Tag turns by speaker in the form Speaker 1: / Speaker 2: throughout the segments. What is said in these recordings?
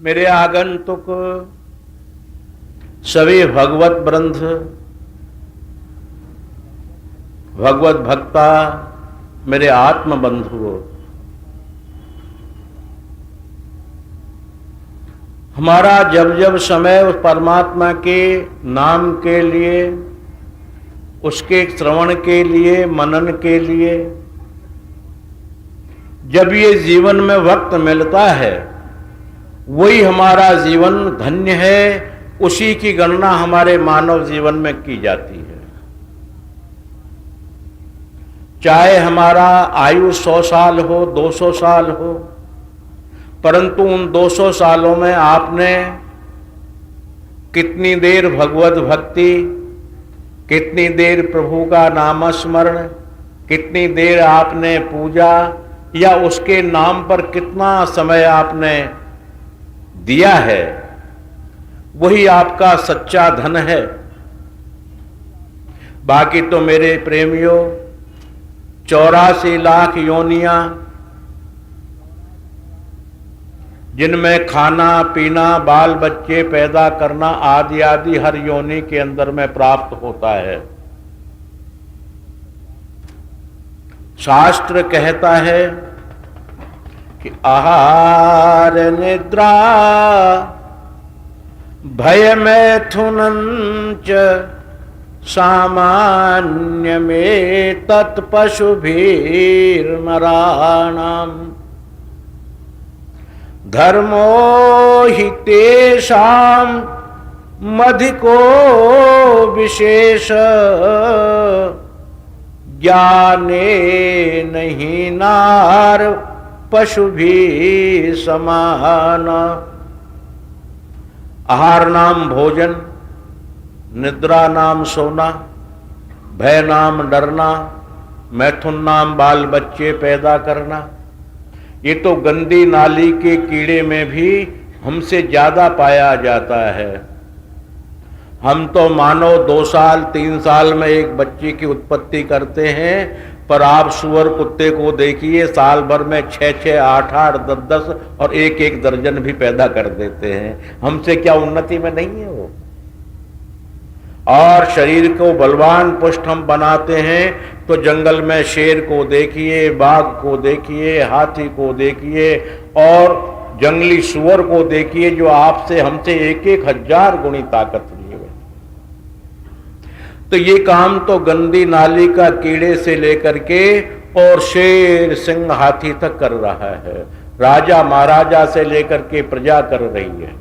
Speaker 1: मेरे आगंतुक सभी भगवत वृंद, भगवत भक्ता, मेरे आत्म बंधुओं, हमारा जब जब समय उस परमात्मा के नाम के लिए, उसके श्रवण के लिए, मनन के लिए जब ये जीवन में वक्त मिलता है, वही हमारा जीवन धन्य है। उसी की गणना हमारे मानव जीवन में की जाती है। चाहे हमारा आयु 100 साल हो, 200 साल हो, परंतु उन 200 सालों में आपने कितनी देर भगवत भक्ति, कितनी देर प्रभु का नामस्मरण, कितनी देर आपने पूजा या उसके नाम पर कितना समय आपने दिया है, वही आपका सच्चा धन है। बाकी तो मेरे प्रेमियों 84 लाख योनियां, जिनमें खाना पीना, बाल बच्चे पैदा करना आदि आदि हर योनि के अंदर में प्राप्त होता है। शास्त्र कहता है कि आहार निद्रा भय मैथुनंच सामान्य में तत्पशुभीर नराणाम धर्मो हि तेषां मधिको विशेष ज्ञाने नहीं नार पशु भी समान। आहार नाम भोजन, निद्रा नाम सोना, भय नाम डरना, मैथुन नाम बाल बच्चे पैदा करना। ये तो गंदी नाली के कीड़े में भी हमसे ज्यादा पाया जाता है। हम तो मानो 2 साल 3 साल में एक बच्चे की उत्पत्ति करते हैं, पर आप सुअर कुत्ते को देखिए, साल भर में 6-6, 8-8, 10-10 और 1-1 दर्जन भी पैदा कर देते हैं। हमसे क्या उन्नति में नहीं है वो? और शरीर को बलवान पुष्ट हम बनाते हैं तो जंगल में शेर को देखिए, बाघ को देखिए, हाथी को देखिए और जंगली सुअर को देखिए, जो आपसे हमसे 1-1 हजार गुणी ताकत लिए हुए। तो ये काम तो गंदी नाली का कीड़े से लेकर के और शेर, सिंह, हाथी तक कर रहा है। राजा महाराजा से लेकर के प्रजा कर रही है।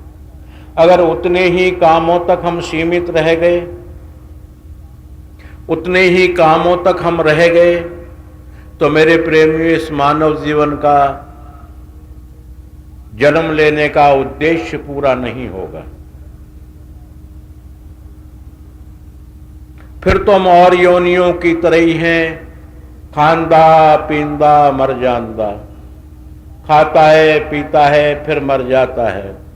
Speaker 1: अगर उतने ही कामों तक हम सीमित रह गए, उतने ही कामों तक हम रह गए, तो मेरे प्रेमियों इस मानव जीवन का जन्म लेने का उद्देश्य पूरा नहीं होगा। फिर तो हम और योनियों की तरह ही हैं, खांदा पींदा मर जानदा, खाता है पीता है फिर मर जाता है।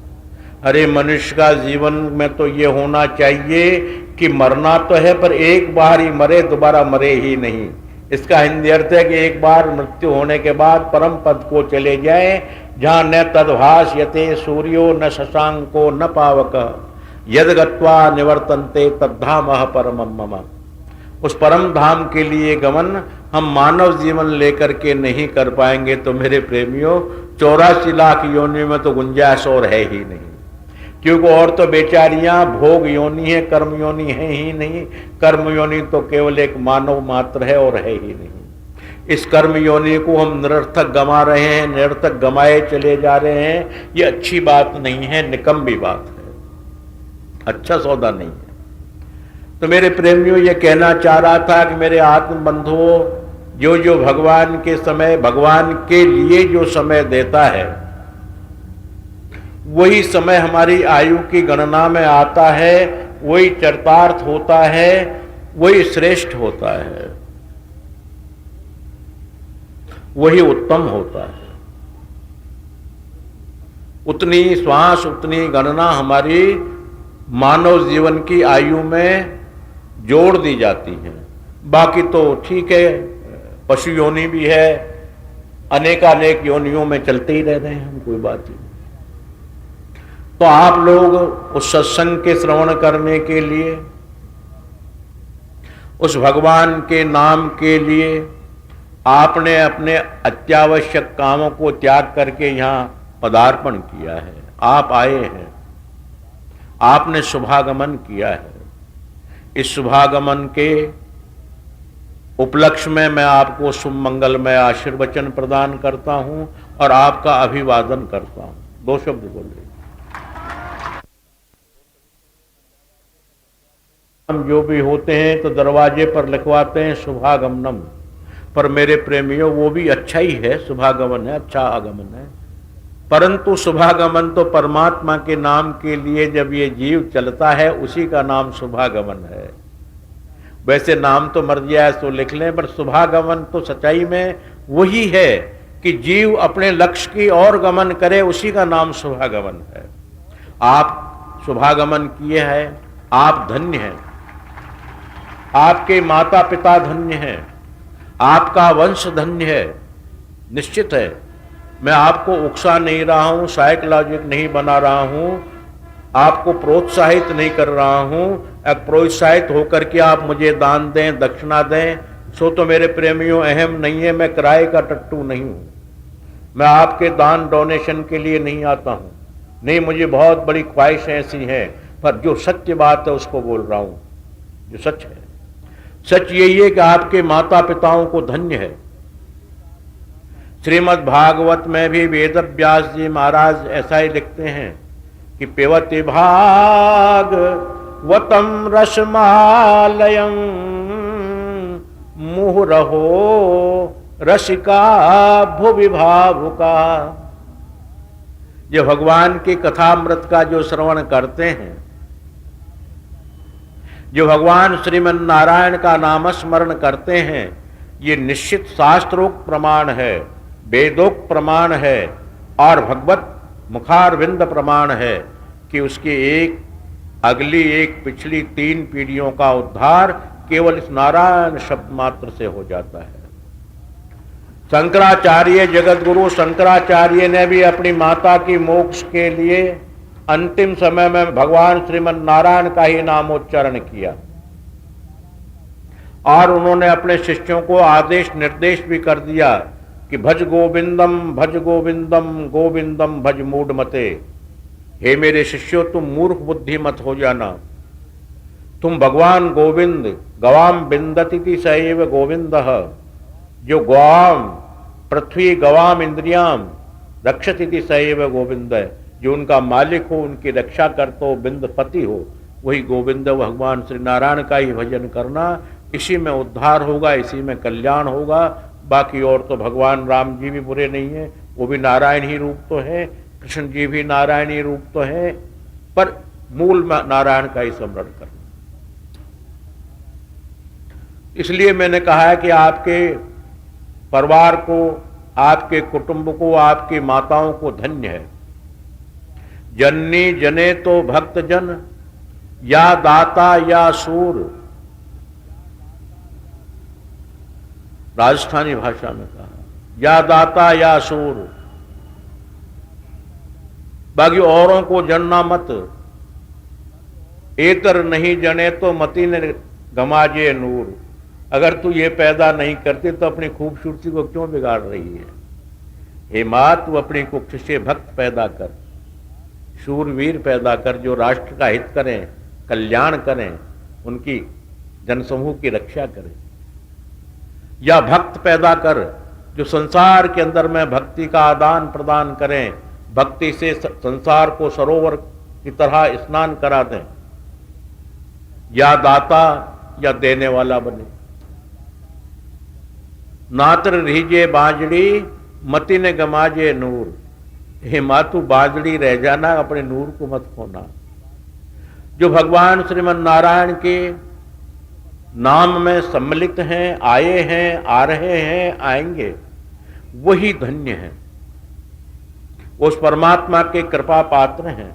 Speaker 1: अरे मनुष्य का जीवन में तो ये होना चाहिए कि मरना तो है, पर एक बार ही मरे, दोबारा मरे ही नहीं। इसका हिंदी अर्थ है कि एक बार मृत्यु होने के बाद परम पद को चले जाए, जहां न तद्भास यते सूर्यो न शशांको न पावक यद गत्वा निवर्तन्ते तद्धामः परमं मम। उस परम धाम के लिए गमन हम मानव जीवन लेकर के नहीं कर पाएंगे तो मेरे प्रेमियों 84 लाख योनि में तो गुंजाइश और है ही नहीं। क्योंकि और तो बेचारियां भोग योनि है, कर्म योनि है ही नहीं। कर्म योनि तो केवल एक मानव मात्र है और है ही नहीं। इस कर्म योनि को हम निरर्थक गमा रहे हैं, निरर्थक गमाए चले जा रहे हैं। ये अच्छी बात नहीं है, निकम्मी बात है, अच्छा सौदा नहीं है। तो मेरे प्रेमियों ये कहना चाह रहा था कि मेरे आत्म बंधुओं, जो जो भगवान के समय, भगवान के लिए जो समय देता है, वही समय हमारी आयु की गणना में आता है, वही चरितार्थ होता है, वही श्रेष्ठ होता है, वही उत्तम होता है। उतनी श्वास, उतनी गणना हमारी मानव जीवन की आयु में जोड़ दी जाती है। बाकी तो ठीक है, पशु योनि भी है, अनेकानेक योनियों में चलते ही रह रहे हैं हम, कोई बात नहीं। तो आप लोग उस सत्संग के श्रवण करने के लिए, उस भगवान के नाम के लिए आपने अपने अत्यावश्यक कामों को त्याग करके यहां पदार्पण किया है। आप आए हैं, आपने शुभागमन किया है। इस शुभागमन के उपलक्ष्य में मैं आपको शुभ मंगलमय आशीर्वचन प्रदान करता हूं और आपका अभिवादन करता हूं। 2 शब्द बोलिए। हम जो भी होते हैं तो दरवाजे पर लिखवाते हैं शुभागमनम, पर मेरे प्रेमियों वो भी अच्छा ही है, शुभागमन है, अच्छा आगमन है, परंतु शुभागमन तो परमात्मा के नाम के लिए जब ये जीव चलता है उसी का नाम शुभागमन है। वैसे नाम तो मर्जी आए तो लिख लें, पर शुभागमन तो सच्चाई में वही है कि जीव अपने लक्ष्य की ओर गमन करे, उसी का नाम शुभागमन है। आप शुभागमन किए हैं, आप धन्य हैं, आपके माता पिता धन्य हैं, आपका वंश धन्य है। निश्चित है, मैं आपको उकसा नहीं रहा हूं, साइकोलॉजिक नहीं बना रहा हूं, आपको प्रोत्साहित नहीं कर रहा हूं। प्रोत्साहित होकर के आप मुझे दान दें, दक्षिणा दें, सो तो मेरे प्रेमियों अहम नहीं है। मैं किराए का टट्टू नहीं हूं, मैं आपके दान डोनेशन के लिए नहीं आता हूं। नहीं, मुझे बहुत बड़ी ख्वाहिश ऐसी है, पर जो सत्य बात है उसको बोल रहा हूं, जो सच है। सच यही है कि आपके माता पिताओं को धन्य है। श्रीमद् भागवत में भी वेद व्यास जी महाराज ऐसा ही लिखते हैं कि पेवति भागवतम रसमालयं मुहुरहो रसिका भुवि भावुका। जो भगवान की कथामृत का जो श्रवण करते हैं, जो भगवान श्रीमन नारायण का नामस्मरण करते हैं, ये निश्चित शास्त्रोक्त प्रमाण है, वेदोक्त प्रमाण है और भगवत मुखारविंद प्रमाण है कि उसकी एक अगली एक पिछली 3 पीढ़ियों का उद्धार केवल इस नारायण शब्द मात्र से हो जाता है। शंकराचार्य, जगत गुरु शंकराचार्य ने भी अपनी माता की मोक्ष के लिए अंतिम समय में भगवान श्रीमन नारायण का ही नामोच्चारण किया और उन्होंने अपने शिष्यों को आदेश निर्देश भी कर दिया कि भज गोविंदम गोविंदम भज मूढ़ मते। हे मेरे शिष्यों, तुम मूर्ख बुद्धि मत हो जाना, तुम भगवान गोविंद गवाम बिंदति सैव गोविंदः, जो गवाम पृथ्वी गवाम इंद्रियाम रक्षति सैव गोविंद, जो उनका मालिक हो, उनकी रक्षा करता हो, बिंदपति हो, वही गोविंद भगवान श्री नारायण का ही भजन करना। इसी में उद्धार होगा, इसी में कल्याण होगा। बाकी और तो भगवान राम जी भी बुरे नहीं है, वो भी नारायण ही रूप तो है, कृष्ण जी भी नारायण ही रूप तो है, पर मूल नारायण का ही स्मरण करना। इसलिए मैंने कहा है कि आपके परिवार को, आपके कुटुंब को, आपकी माताओं को धन्य है। जननी जने तो भक्त जन, या दाता या सूर, राजस्थानी भाषा में कहा, या दाता या सूर। बाकी औरों को जनना मत, एतर नहीं जने तो मती ने गमाजे नूर। अगर तू ये पैदा नहीं करती तो अपनी खूबसूरती को क्यों बिगाड़ रही है? हे मां, तू अपनी कुक्ष से भक्त पैदा कर, शूरवीर पैदा कर, जो राष्ट्र का हित करें, कल्याण करें, उनकी जनसमूह की रक्षा करें। या भक्त पैदा कर जो संसार के अंदर में भक्ति का आदान प्रदान करें, भक्ति से संसार को सरोवर की तरह स्नान करा दें। या दाता या देने वाला बने। नात्र रीजे बाजड़ी मति ने गमाजे नूर। हे मातु, बाजड़ी रह जाना, अपने नूर को मत खोना। जो भगवान श्रीमन नारायण के नाम में सम्मिलित हैं, आए हैं, आ रहे हैं, आएंगे, वही धन्य हैं, उस परमात्मा के कृपा पात्र हैं।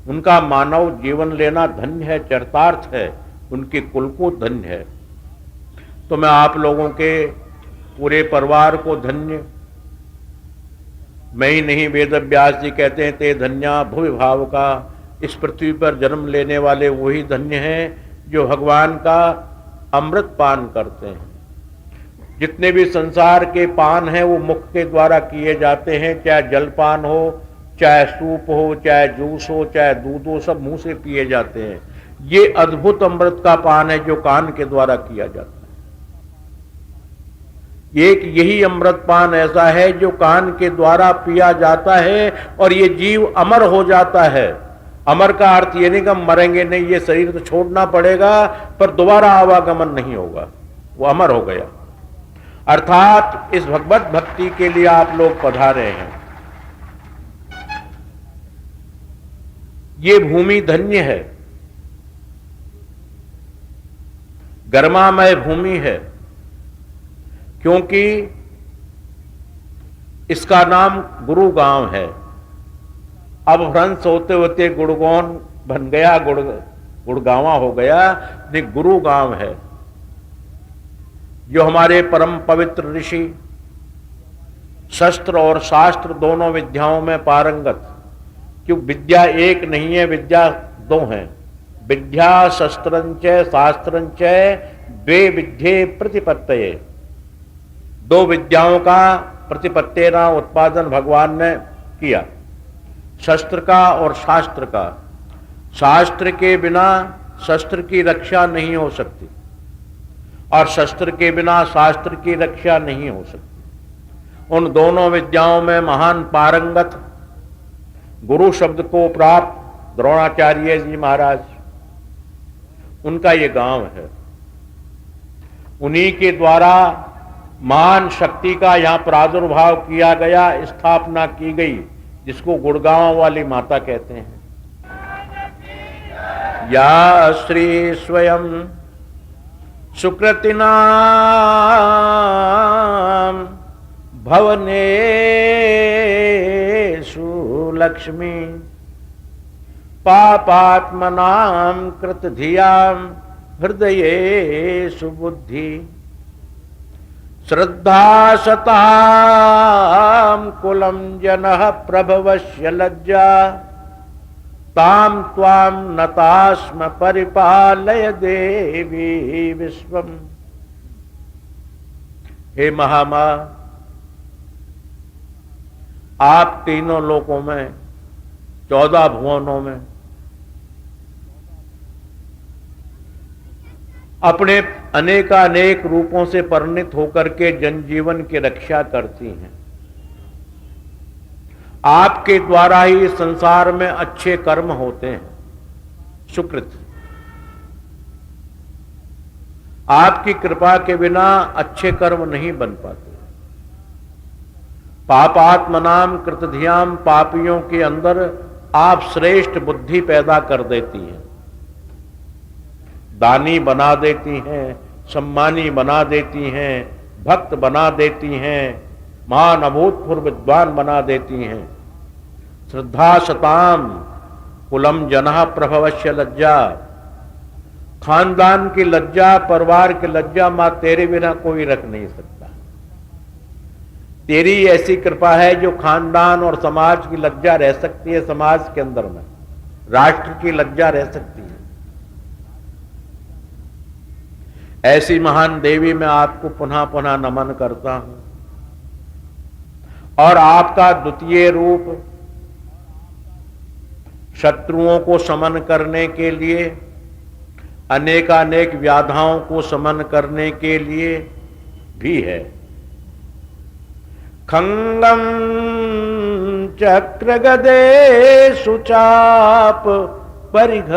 Speaker 1: उनका मानव जीवन लेना धन्य है, चरितार्थ है, उनके कुल को धन्य है। तो मैं आप लोगों के पूरे परिवार को धन्य, मैं ही नहीं, वेद व्यास जी कहते हैं ते धन्या भुवि भाव का। इस पृथ्वी पर जन्म लेने वाले वही धन्य हैं जो भगवान का अमृत पान करते हैं। जितने भी संसार के पान हैं वो मुख के द्वारा किए जाते हैं, चाहे जलपान हो, चाहे सूप हो, चाहे जूस हो, चाहे दूध हो, सब मुंह से पिए जाते हैं। ये अद्भुत अमृत का पान है जो कान के द्वारा किया जाता है। एक यही अमृत पान ऐसा है जो कान के द्वारा पिया जाता है और ये जीव अमर हो जाता है। अमर का अर्थ ये नहीं कि हम मरेंगे नहीं, ये शरीर तो छोड़ना पड़ेगा पर दोबारा आवागमन नहीं होगा, वो अमर हो गया। अर्थात इस भगवत भक्ति के लिए आप लोग पधारे हैं। ये भूमि धन्य है, गर्मामय भूमि है, क्योंकि इसका नाम गुरु गांव है। अब भ्रंश होते होते गुड़गौन बन गया, गुड़गांवा हो गया, नहीं गुरु गांव है। जो हमारे परम पवित्र ऋषि शस्त्र और शास्त्र दोनों विद्याओं में पारंगत, क्यों विद्या एक नहीं है, विद्या दो हैं। विद्या शस्त्रंच शास्त्रंच द्वे विद्ये प्रतिपत्तये। दो विद्याओं का प्रतिपत्तेना उत्पादन भगवान ने किया, शस्त्र का और शास्त्र का। शास्त्र के बिना शस्त्र की रक्षा नहीं हो सकती और शस्त्र के बिना शास्त्र की रक्षा नहीं हो सकती। उन दोनों विद्याओं में महान पारंगत गुरु शब्द को प्राप्त द्रोणाचार्य जी महाराज, उनका ये गांव है। उन्हीं के द्वारा महान शक्ति का यहां प्रादुर्भाव किया गया, स्थापना की गई, जिसको गुड़गांव वाली माता कहते हैं। या श्री स्वयं सुकृतिनाम भवनेषु लक्ष्मी पापात्मनां कृतधियां हृदयेषु बुद्धि श्रद्धा सतां कुलं जनः प्रभवस्य लज्जा ताम त्वां नतास्म परिपालय देवी विश्वम। हे महामां, आप तीनों लोकों में, 14 भुवनों में अपने अनेकानेक रूपों से परिणित होकर के जनजीवन की रक्षा करती हैं। आपके द्वारा ही संसार में अच्छे कर्म होते हैं, सुकृत। आपकी कृपा के बिना अच्छे कर्म नहीं बन पाते। पापात्मनाम कृतधियाम, पापियों के अंदर आप श्रेष्ठ बुद्धि पैदा कर देती हैं, दानी बना देती हैं, सम्मानी बना देती हैं, भक्त बना देती हैं, महान अभूतपूर्व विद्वान बना देती हैं। श्रद्धा सताम कुलम जनः प्रभवस्य लज्जा, खानदान की लज्जा, परिवार की लज्जा मां तेरे बिना कोई रख नहीं सकता। तेरी ऐसी कृपा है जो खानदान और समाज की लज्जा रह सकती है, समाज के अंदर में राष्ट्र की लज्जा रह सकती है। ऐसी महान देवी मैं आपको पुनः पुनः नमन करता हूं। और आपका द्वितीय रूप शत्रुओं को समन करने के लिए, अनेकानेक व्याधाओं को समन करने के लिए भी है। खंगम चक्र गदे सुचाप परिघ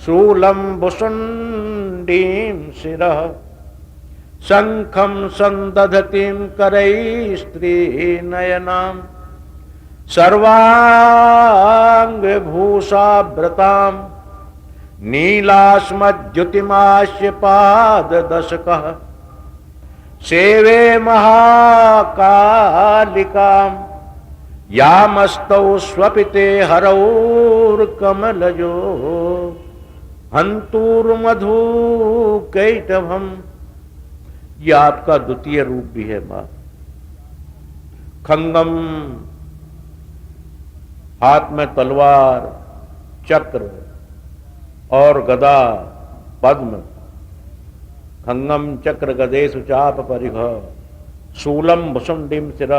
Speaker 1: शूलम भुसुंडीम शिरः शंखम संदधतीं करैः स्त्री नयनाम सर्वांग भूषाभृतां नीलास्मद्युतिमास्य पाद दशकः सेवे महाकालिकां यामस्तौ स्वपिते हरौर्कमलजो हंतुर्मधु कैटभम। यह आपका द्वितीय रूप भी है मां। खंगम, हाथ में तलवार, चक्र और गदा, पद्म। खंगम चक्र गदेषु चाप परिघ, शूलम भुसुंडिम शिर,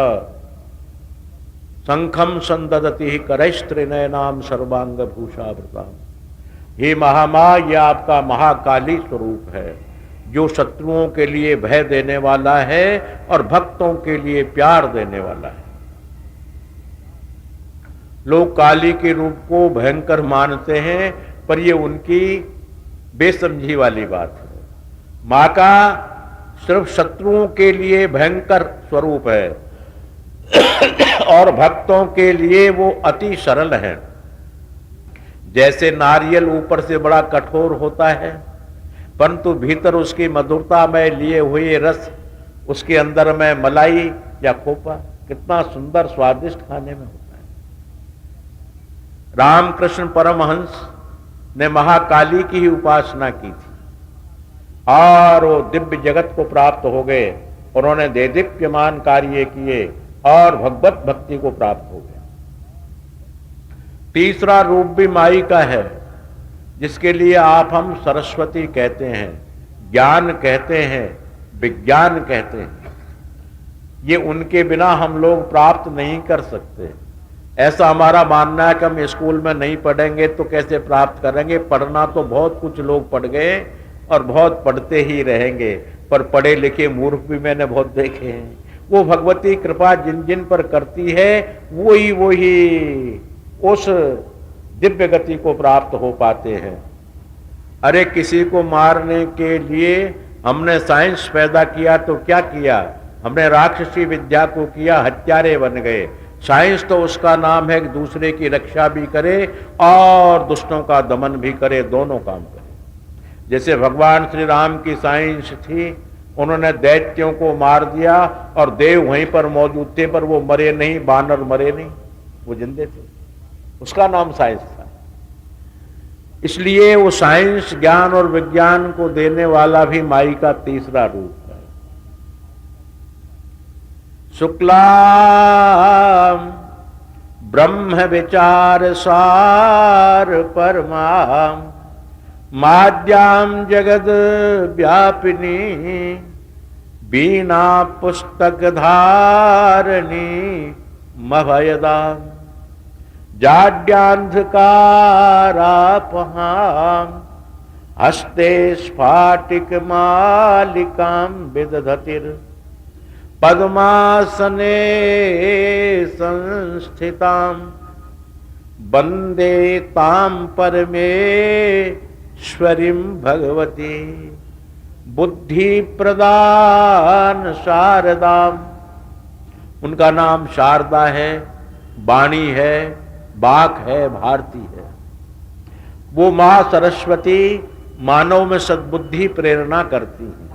Speaker 1: शंखम संददति करैस्त्रिनयनाम सर्वांग भूषावृताम। हे महामाया, यह आपका महाकाली स्वरूप है, जो शत्रुओं के लिए भय देने वाला है और भक्तों के लिए प्यार देने वाला है। लोग काली के रूप को भयंकर मानते हैं, पर यह उनकी बेसमझी वाली बात है। मां का सिर्फ शत्रुओं के लिए भयंकर स्वरूप है और भक्तों के लिए वो अति सरल है। जैसे नारियल ऊपर से बड़ा कठोर होता है, परंतु भीतर उसकी मधुरता में लिए हुए रस, उसके अंदर में मलाई या खोपा कितना सुंदर स्वादिष्ट खाने में होता है। रामकृष्ण परमहंस ने महाकाली की ही उपासना की थी और वो दिव्य जगत को प्राप्त हो गए। उन्होंने देदीप्यमान कार्य किए और भगवत भक्ति को प्राप्त हो गया। तीसरा रूप भी माई का है, जिसके लिए आप हम सरस्वती कहते हैं, ज्ञान कहते हैं, विज्ञान कहते हैं। ये उनके बिना हम लोग प्राप्त नहीं कर सकते। ऐसा हमारा मानना है कि हम स्कूल में नहीं पढ़ेंगे तो कैसे प्राप्त करेंगे। पढ़ना तो बहुत कुछ लोग पढ़ गए और बहुत पढ़ते ही रहेंगे, पर पढ़े लिखे मूर्ख भी मैंने बहुत देखे हैं। वो भगवती कृपा जिन जिन पर करती है वही उस दिव्य गति को प्राप्त हो पाते हैं। अरे किसी को मारने के लिए हमने साइंस पैदा किया तो क्या किया, हमने राक्षसी विद्या को किया, हत्यारे बन गए। साइंस तो उसका नाम है कि दूसरे की रक्षा भी करे और दुष्टों का दमन भी करे, दोनों काम करे। जैसे भगवान श्री राम की साइंस थी, उन्होंने दैत्यों को मार दिया और देव वहीं पर मौजूद थे, पर वो मरे नहीं, बानर मरे नहीं, वो जिंदे थे। उसका नाम साइंस था। इसलिए वो साइंस, ज्ञान और विज्ञान को देने वाला भी माई का तीसरा रूप है। शुक्ला ब्रह्म विचार सार परमा, माद्याम जगद व्यापिनी, बीना पुस्तक धारणी मभयदाम, जाड्यांधकारापहाम, हस्ते स्फाटिक मालिकाम विदधतिर्, पद्मासने संस्थिताम, वंदे ताम परमेश्वरीं भगवती, बुद्धि प्रदान शारदाम। उनका नाम शारदा है, वाणी है, बाक है, भारती है। वो मां सरस्वती मानव में सद्बुद्धि प्रेरणा करती है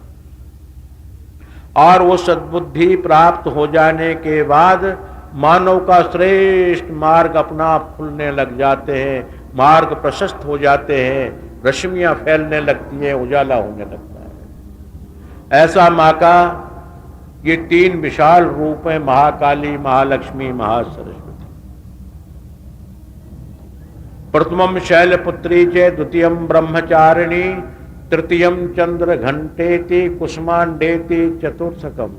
Speaker 1: और वो सद्बुद्धि प्राप्त हो जाने के बाद मानव का श्रेष्ठ मार्ग अपना आप खुलने लग जाते हैं, मार्ग प्रशस्त हो जाते हैं, रश्मियां फैलने लगती हैं, उजाला होने लगता है। ऐसा मां का ये तीन विशाल रूप है, महाकाली, महालक्ष्मी, महासरस्वती। प्रथमम शैलपुत्री च, द्वितीयम ब्रह्मचारिणी, तृतीयम चंद्र घंटेति कुसुमांडेति चतुर्थकम,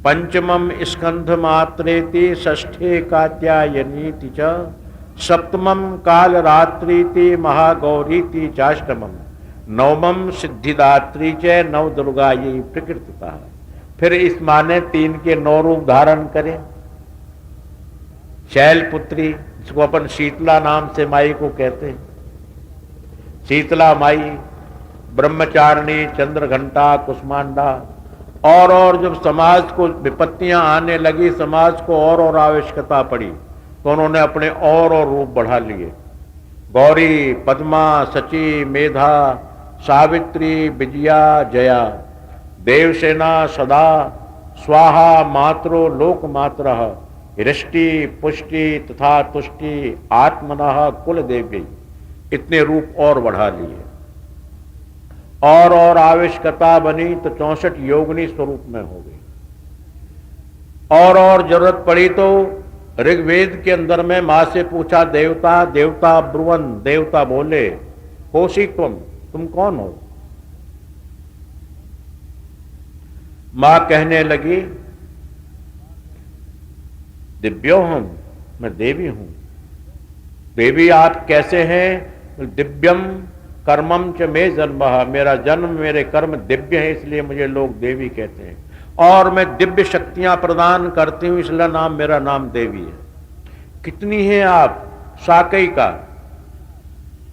Speaker 1: पंचमम स्कंध मात्रेति, षष्ठे कात्यायनीति च, सप्तमम काल रात्रीति महागौरीति चाष्टमम, नवमम सिद्धिदात्री च, नव दुर्गायै प्रकृतिता। फिर इस माने तीन के 9 रूप धारण करें। शैलपुत्री, इसको अपन शीतला नाम से माई को कहते हैं, शीतला माई, ब्रह्मचारिणी, चंद्रघंटा, कुसमांडा। और जब समाज को विपत्तियां आने लगी, समाज को और आवश्यकता पड़ी, तो उन्होंने अपने और रूप बढ़ा लिए। गौरी, पद्मा, सची, मेधा, सावित्री, विजया, जया, देवसेना, सदा, स्वाहा, मात्रो, लोकमात्रः, हिरष्टि, पुष्टि तथा तुष्टि, आत्मनः, कुल देवी। इतने रूप और बढ़ा लिए। और आवश्यकता बनी तो 64 योगिनी स्वरूप में हो गई। और जरूरत पड़ी तो ऋग्वेद के अंदर में मां से पूछा, देवता देवता ब्रुवन, देवता बोले, कोशी तुम कौन हो? मां कहने लगी, दिव्यो हम, मैं देवी हूं। देवी आप कैसे हैं? दिव्यम कर्मम च में जन्म, मेरा जन्म मेरे कर्म दिव्य है, इसलिए मुझे लोग देवी कहते हैं। और मैं दिव्य शक्तियां प्रदान करती हूं, इसलिए मेरा नाम देवी है। कितनी हैं आप? साकई का,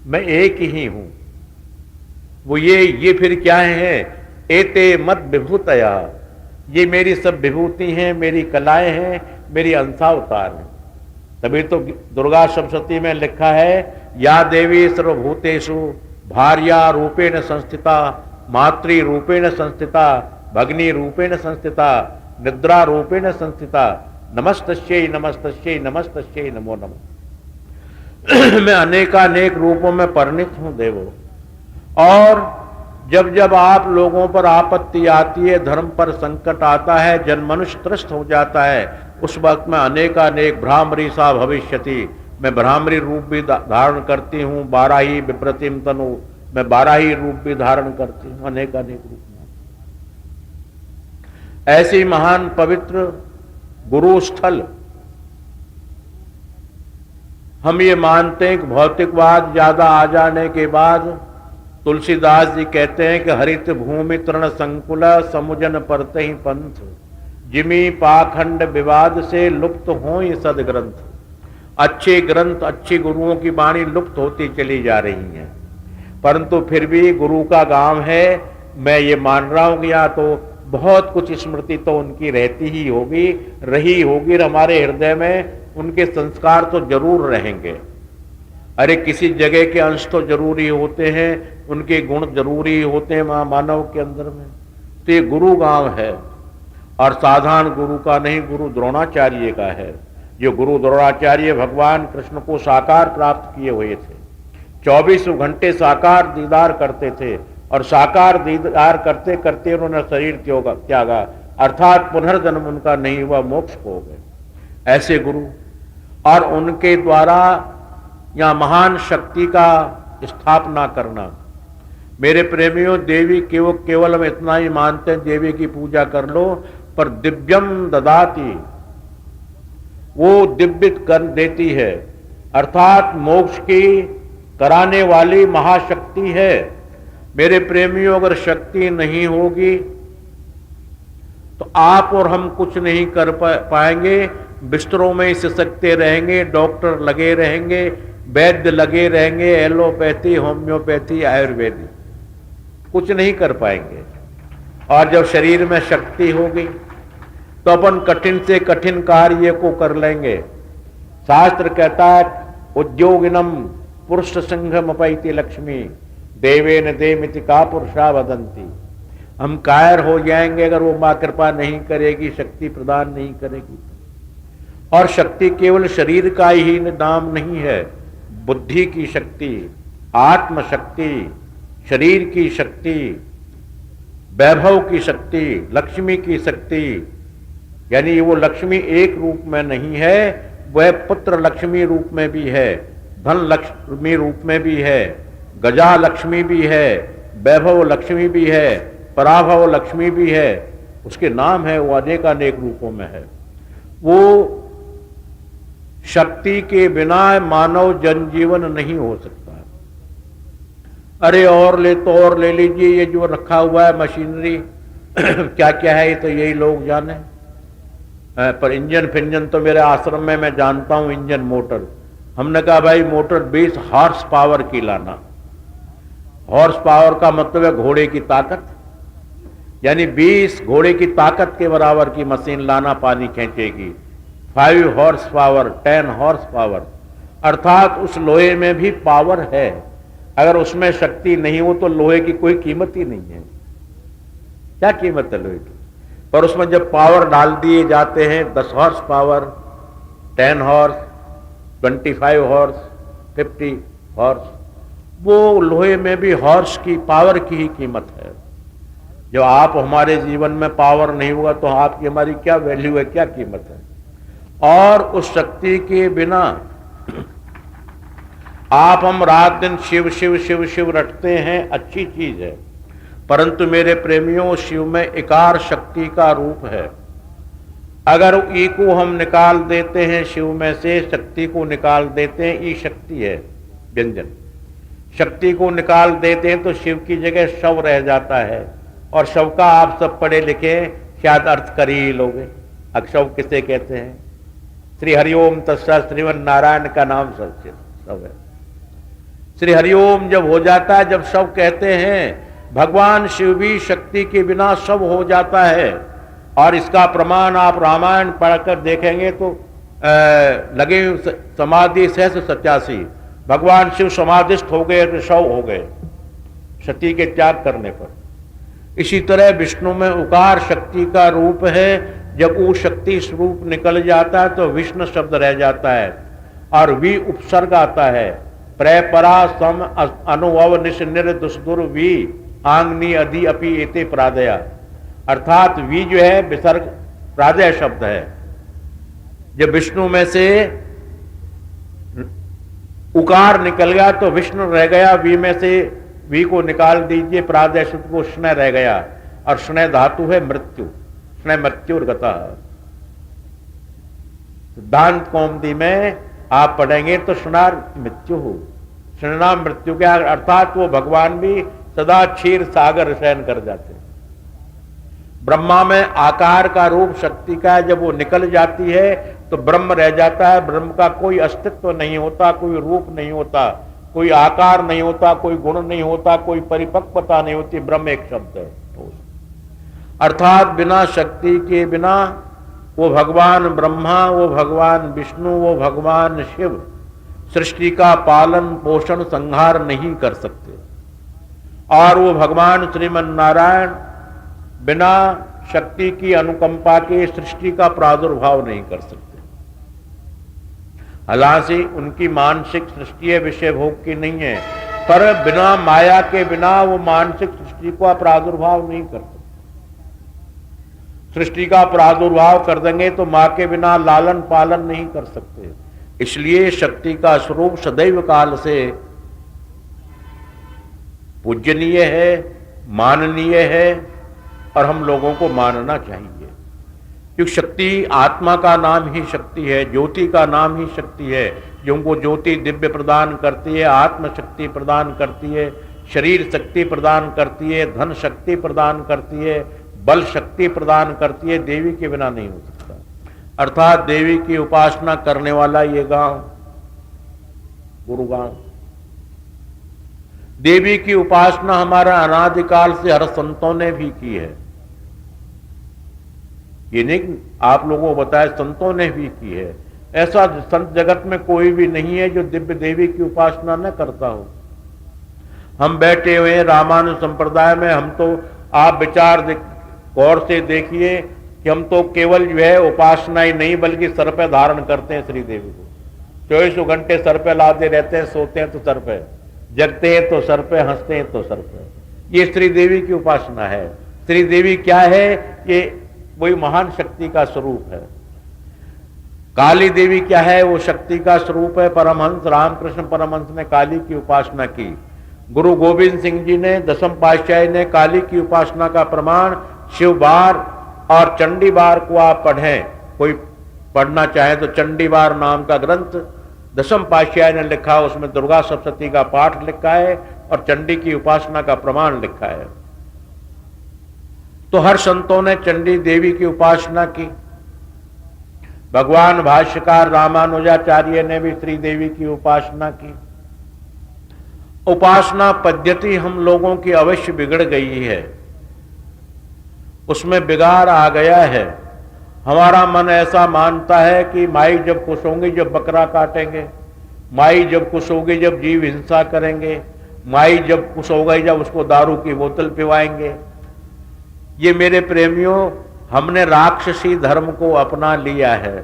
Speaker 1: मैं एक ही हूं। वो ये फिर क्या है? एते मत विभूतया, ये मेरी सब विभूति हैं, मेरी कलाएं हैं, मेरी अंशावतार है। तभी तो दुर्गा सप्तशती में लिखा है, या देवी सर्वभूतेषु भार्या रूपेण संस्थिता, मातृ रूपेण संस्थिता, भगनी रूपेण संस्थिता, निद्रा रूपेण संस्थिता, नमस्तस्यै नमस्तस्यै नमस्तस्यै नमो नमः। मैं अनेकानेक रूपों में परिणित हूं देवो। और जब जब आप लोगों पर आपत्ति आती है, धर्म पर संकट आता है, जन मनुष्य त्रस्त हो जाता है, उस वक्त में अनेकानेक भ्रामरी सा भविष्यति, मैं भ्रामरी रूप भी धारण करती हूँ। बाराही विप्रतिम तनु, मैं बाराही रूप भी धारण करती हूँ, अनेकानेक रूप में। ऐसी महान पवित्र गुरु स्थल हम ये मानते हैं कि भौतिकवाद ज्यादा आ जाने के बाद तुलसीदास जी कहते हैं कि हरित भूमि तृण संकुल समुजन परते ही पंथ, जिमी पाखंड विवाद से लुप्त हो ये सदग्रंथ। अच्छे ग्रंथ, अच्छे गुरुओं की वाणी लुप्त होती चली जा रही हैं, परंतु फिर भी गुरु का गांव है। मैं ये मान रहा हूं कि या तो बहुत कुछ स्मृति तो उनकी रहती ही होगी, रही होगी, और हमारे हृदय में उनके संस्कार तो जरूर रहेंगे। अरे किसी जगह के अंश तो जरूरी होते हैं, उनके गुण जरूरी होते हैं मानव के अंदर में। तो ये गुरु गांव है, और साधारण गुरु का नहीं, गुरु द्रोणाचार्य का है। जो गुरु द्रोणाचार्य भगवान कृष्ण को साकार प्राप्त किए हुए थे, 24 घंटे साकार दीदार करते थे, और साकार दीदार करते करते उन्होंने शरीर त्यागा, अर्थात पुनर्जन्म उनका नहीं हुआ, मोक्ष हो गए। ऐसे गुरु, और उनके द्वारा या महान शक्ति का स्थापना करना। मेरे प्रेमियों, देवी केवल हम इतना ही मानते हैं, देवी की पूजा कर लो, पर दिव्यम ददाती, वो दिव्य कर देती है, अर्थात मोक्ष की कराने वाली महाशक्ति है। मेरे प्रेमियों, अगर शक्ति नहीं होगी तो आप और हम कुछ नहीं कर पाएंगे। बिस्तरों में सिसकते रहेंगे, डॉक्टर लगे रहेंगे, वैद्य लगे रहेंगे, एलोपैथी, होम्योपैथी, आयुर्वेदिक, कुछ नहीं कर पाएंगे। और जब शरीर में शक्ति होगी तो अपन कठिन से कठिन कार्य को कर लेंगे। शास्त्र कहता है, उद्योगिनम पुरुष संघम अपैति लक्ष्मी, देवेन देमिति का पुरुषा वदंती। हम कायर हो जाएंगे अगर वो मां कृपा नहीं करेगी, शक्ति प्रदान नहीं करेगी। और शक्ति केवल शरीर का ही नाम नहीं है, बुद्धि की शक्ति, आत्म शक्ति, शरीर की शक्ति, वैभव की शक्ति, लक्ष्मी की शक्ति। यानी वो लक्ष्मी एक रूप में नहीं है, वह पुत्र लक्ष्मी रूप में भी है, धन लक्ष्मी रूप में भी है, गजा लक्ष्मी भी है, वैभव लक्ष्मी भी है, पराभव लक्ष्मी भी है। उसके नाम है, वो अनेकानेक रूपों में है। वो शक्ति के बिना मानव जनजीवन नहीं हो सकता। अरे और ले लीजिए, ये जो रखा हुआ है मशीनरी क्या क्या है, ये तो यही लोग जाने। पर इंजन फिंजन तो मेरे आश्रम में मैं जानता हूं, इंजन मोटर। हमने कहा भाई मोटर 20 हॉर्स पावर की लाना। हॉर्स पावर का मतलब है घोड़े की ताकत, यानी 20 घोड़े की ताकत के बराबर की मशीन लाना, पानी खींचेगी। 5 हॉर्स पावर, 10 हॉर्स पावर, अर्थात उस लोहे में भी पावर है। अगर उसमें शक्ति नहीं हो तो लोहे की कोई कीमत ही नहीं है। क्या कीमत है लोहे की? पर उसमें जब पावर डाल दिए जाते हैं, 10 horse power, 10 horse, 25 horse, 50 horse, वो लोहे में भी हॉर्स की पावर की ही कीमत है। जब आप हमारे जीवन में पावर नहीं होगा तो आपकी हमारी क्या वैल्यू है, क्या कीमत है। और उस शक्ति के बिना आप हम रात दिन शिव शिव शिव शिव रटते हैं, अच्छी चीज है, परंतु मेरे प्रेमियों, शिव में इकार शक्ति का रूप है। अगर ई को हम निकाल देते हैं शिव में से, शक्ति को निकाल देते हैं, ई शक्ति है व्यंजन, शक्ति को निकाल देते हैं तो शिव की जगह शव रह जाता है। और शव का आप सब पढ़े लिखे शायद अर्थ कर ही लोगे। अक्षव किसे कहते हैं? श्री हरिओम तत्सत श्रीमन नारायण का नाम शव है। श्री हरिओम जब हो जाता है, जब शव कहते हैं, भगवान शिव भी शक्ति के बिना शव हो जाता है। और इसका प्रमाण आप रामायण पढ़कर देखेंगे तो लगे समाधि सहस 87, भगवान शिव समाधिस्थ हो गए तो शव हो गए सती के त्याग करने पर। इसी तरह विष्णु में उकार शक्ति का रूप है। जब वो शक्ति स्वरूप निकल जाता है तो विष्णु शब्द रह जाता है और वी उपसर्ग आता है। प्रपरा सम अनुभव निश निर दुष्दुर वी आंगनी अधि अपि एते प्रादया, अर्थात वी जो है विसर्ग प्रादय शब्द है। जब विष्णु में से उकार निकल गया तो विष्णु रह गया, वी में से वी को निकाल दीजिए, प्रादय शब्द को स्नेह रह गया। और स्नेह धातु है मृत्यु, स्नेह मृत्युर्गता। सिद्धांत कौमुदी में आप पढ़ेंगे तो स्नार मृत्यु हो, स्नाना मृत्यु के, अर्थात वो भगवान भी सदा क्षीर सागर शयन कर जाते। ब्रह्मा में आकार का रूप शक्ति का, जब वो निकल जाती है तो ब्रह्म रह जाता है। ब्रह्म का कोई अस्तित्व नहीं होता, कोई रूप नहीं होता, कोई आकार नहीं होता, कोई गुण नहीं होता, कोई परिपक्वता नहीं होती। ब्रह्म एक शब्द है। अर्थात बिना शक्ति के बिना वो भगवान ब्रह्मा, वो भगवान विष्णु, वो भगवान शिव सृष्टि का पालन पोषण संहार नहीं कर सकते। और वो भगवान श्रीमन नारायण बिना शक्ति की अनुकंपा के सृष्टि का प्रादुर्भाव नहीं कर सकते। हालांकि उनकी मानसिक सृष्टि है, विषय भोग की नहीं है, पर बिना माया के बिना वो मानसिक सृष्टि का प्रादुर्भाव नहीं कर सकते। सृष्टि का प्रादुर्भाव कर देंगे तो मां के बिना लालन पालन नहीं कर सकते। इसलिए शक्ति का स्वरूप सदैव काल से पूजनीय है, माननीय है और हम लोगों को मानना चाहिए। क्योंकि शक्ति आत्मा का नाम ही शक्ति है, ज्योति का नाम ही शक्ति है। जो उनको ज्योति दिव्य प्रदान करती है, आत्म शक्ति प्रदान करती है, शरीर शक्ति प्रदान करती है, धन शक्ति प्रदान करती है, बल शक्ति प्रदान करती है। देवी के बिना नहीं हो सकता। अर्थात देवी की उपासना करने वाला ये गांव, गुरुगांव, देवी की उपासना हमारा अनादिकाल से हर संतों ने भी की है। ये नहीं आप लोगों को बताया, संतों ने भी की है। ऐसा संत जगत में कोई भी नहीं है जो दिव्य देवी की उपासना न करता हो। हम बैठे हुए हैं रामानुज संप्रदाय में, हम तो आप विचार गौर से देखिए कि हम तो केवल जो है उपासना ही नहीं बल्कि सर पे धारण करते हैं श्री देवी को। 24 घंटे सर पे लादे रहते हैं, सोते हैं तो सर पे, जगते हैं तो सर पे, हंसते हैं तो सर पे। ये श्री देवी की उपासना है। श्री देवी क्या है? ये वही महान शक्ति का स्वरूप है। काली देवी क्या है? वो शक्ति का स्वरूप है। परमहंस रामकृष्ण परमहंस ने काली की उपासना की। गुरु गोविंद सिंह जी ने, दसम पातशाही ने काली की उपासना का प्रमाण शिववार और चंडीवार को आप पढ़ें, कोई पढ़ना चाहे तो चंडीवार नाम का ग्रंथ दसम पातशाही ने लिखा, उसमें दुर्गा सप्तशती का पाठ लिखा है और चंडी की उपासना का प्रमाण लिखा है। तो हर संतों ने चंडी देवी की उपासना की। भगवान भाष्यकार रामानुजाचार्य ने भी श्री देवी की उपासना की। उपासना पद्धति हम लोगों की अवश्य बिगड़ गई है, उसमें बिगाड़ आ गया है। हमारा मन ऐसा मानता है कि माई जब खुश होंगी जब बकरा काटेंगे, माई जब खुश होगी जब जीव हिंसा करेंगे, माई जब खुश हो गई जब उसको दारू की बोतल पिवाएंगे। ये मेरे प्रेमियों, हमने राक्षसी धर्म को अपना लिया है।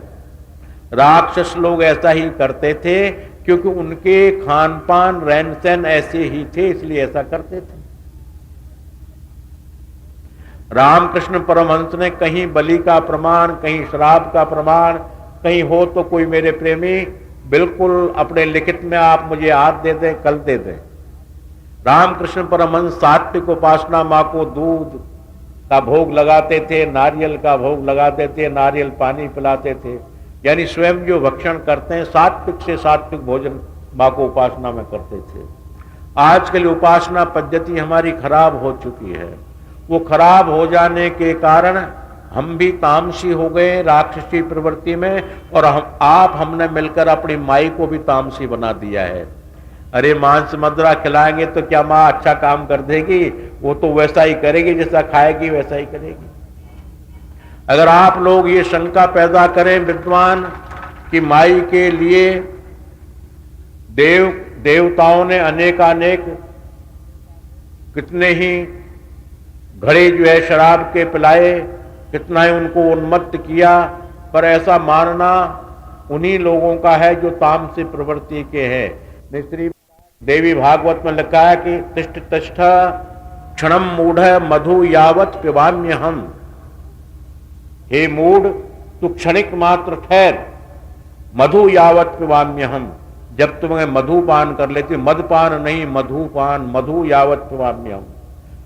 Speaker 1: राक्षस लोग ऐसा ही करते थे क्योंकि उनके खान पान रहन सहन ऐसे ही थे, इसलिए ऐसा करते थे। रामकृष्ण परमहंस ने कहीं बलि का प्रमाण, कहीं श्राप का प्रमाण, कहीं हो तो कोई मेरे प्रेमी बिल्कुल अपने लिखित में आप मुझे आज दे दें, कल दे दें। रामकृष्ण परमहंस सात्विक उपासना माँ को दूध का भोग लगाते थे, नारियल का भोग लगाते थे, नारियल पानी पिलाते थे, यानी स्वयं जो भक्षण करते हैं सात्विक से सात्विक भोजन माँ को उपासना में करते थे। आजकल उपासना पद्धति हमारी खराब हो चुकी है। वो खराब हो जाने के कारण हम भी तामसी हो गए, राक्षसी प्रवृत्ति में, और हमने मिलकर अपनी माई को भी तामसी बना दिया है। अरे मांस मदिरा खिलाएंगे तो क्या माँ अच्छा काम कर देगी? वो तो वैसा ही करेगी, जैसा खाएगी वैसा ही करेगी। अगर आप लोग ये शंका पैदा करें विद्वान कि माई के लिए देवताओं ने अनेकानेक कितने ही घड़े जो है शराब के पिलाए, कितना ही उनको उन्मत्त किया, पर ऐसा मानना उन्हीं लोगों का है जो तामसी प्रवृत्ति के हैं। निश्री देवी भागवत में लिखा है कि तिष्ठ तिष्ठ क्षणम मूढ़ मधु यावत पिबाम्य हम। हे मूढ़, तू क्षणिक मात्र ठहर, मधु यावत पिबाम्य हम, जब तुम्हें मधु पान कर लेती, मदपान नहीं मधुपान, मधु यावत पिबाम्य हम।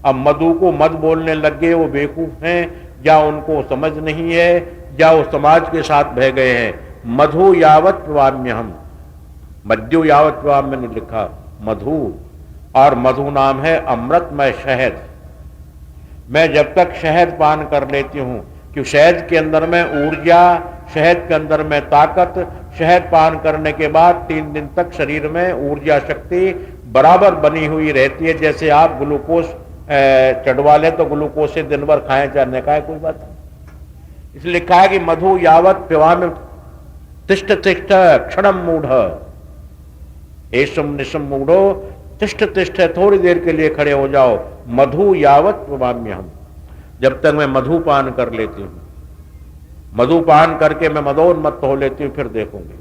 Speaker 1: अब मधु को मद बोलने लग गए, वो बेवकूफ हैं, या उनको समझ नहीं है, या वो समाज के साथ बह गए हैं। मधु यावत पिबाम्य हम, मद्यो यावत पिबाम्य ने लिखा मधु, और मधु नाम है अमृतमय शहद। मैं जब तक शहद पान कर लेती हूं, कि शहद के अंदर में ऊर्जा, शहद के अंदर में ताकत, शहद पान करने के बाद 3 दिन तक शरीर में ऊर्जा शक्ति बराबर बनी हुई रहती है। जैसे आप ग्लूकोज चढ़वा लें तो ग्लूकोज से दिन भर खाएं चाहे खाएं कोई बात नहीं। इसलिए लिखा है कि मधु यावत पिबाम्य तिष्ठ तिष्ठ क्षणम मूढ़, एसम निशम मूढ़ो तिष्ठ तिष्ठ, थोड़ी देर के लिए खड़े हो जाओ, मधु यावत पिबाम्य हम, जब तक मैं मधु पान कर लेती हूं। मधु पान करके मैं मदोन्मत्त हो लेती हूं, फिर देखूंगी।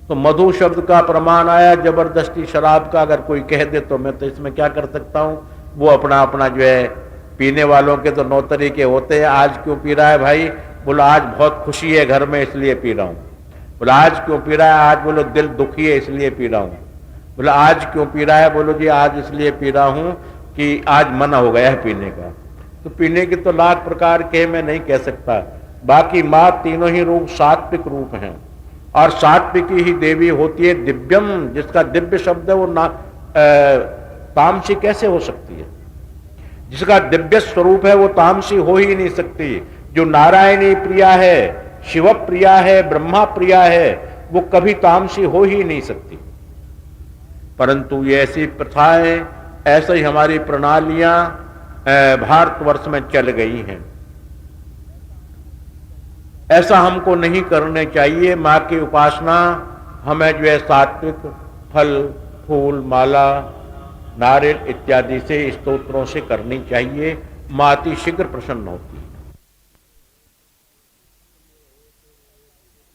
Speaker 1: तो मधु शब्द का प्रमाण आया जबरदस्ती शराब का। अगर कोई कह दे तो मैं तो इसमें क्या कर सकता हूं? वो अपना अपना जो है, पीने वालों के तो 9 तरीके होते हैं। आज क्यों पी रहा है भाई? बोला आज बहुत खुशी है घर में इसलिए पी रहा हूं। बोला आज क्यों पी रहा है? आज बोलो दिल दुखी है इसलिए पी रहा हूं। बोला आज क्यों पी रहा है? बोलो जी आज इसलिए पी रहा हूं कि आज मना हो गया है पीने का। तो पीने के तो लाख प्रकार के मैं नहीं कह सकता। बाकी माँ तीनों ही रूप सात्विक रूप हैं, और सात्विकी ही देवी होती है। दिव्यम, जिसका दिव्य शब्द है, वो तामसी कैसे हो सकती है? जिसका दिव्य स्वरूप है वो तामसी हो ही नहीं सकती। जो नारायणी प्रिया है, शिव प्रिया है, ब्रह्मा प्रिया है, वो कभी तामसी हो ही नहीं सकती। परंतु ये ऐसी प्रथाएं, ऐसे ही हमारी प्रणालियां भारतवर्ष में चल गई हैं। ऐसा हमको नहीं करने चाहिए। माँ की उपासना हमें जो है सात्विक फल, फूल, माला, नारियल इत्यादि से, स्तोत्रों से करनी चाहिए। माँ अति शीघ्र प्रसन्न होती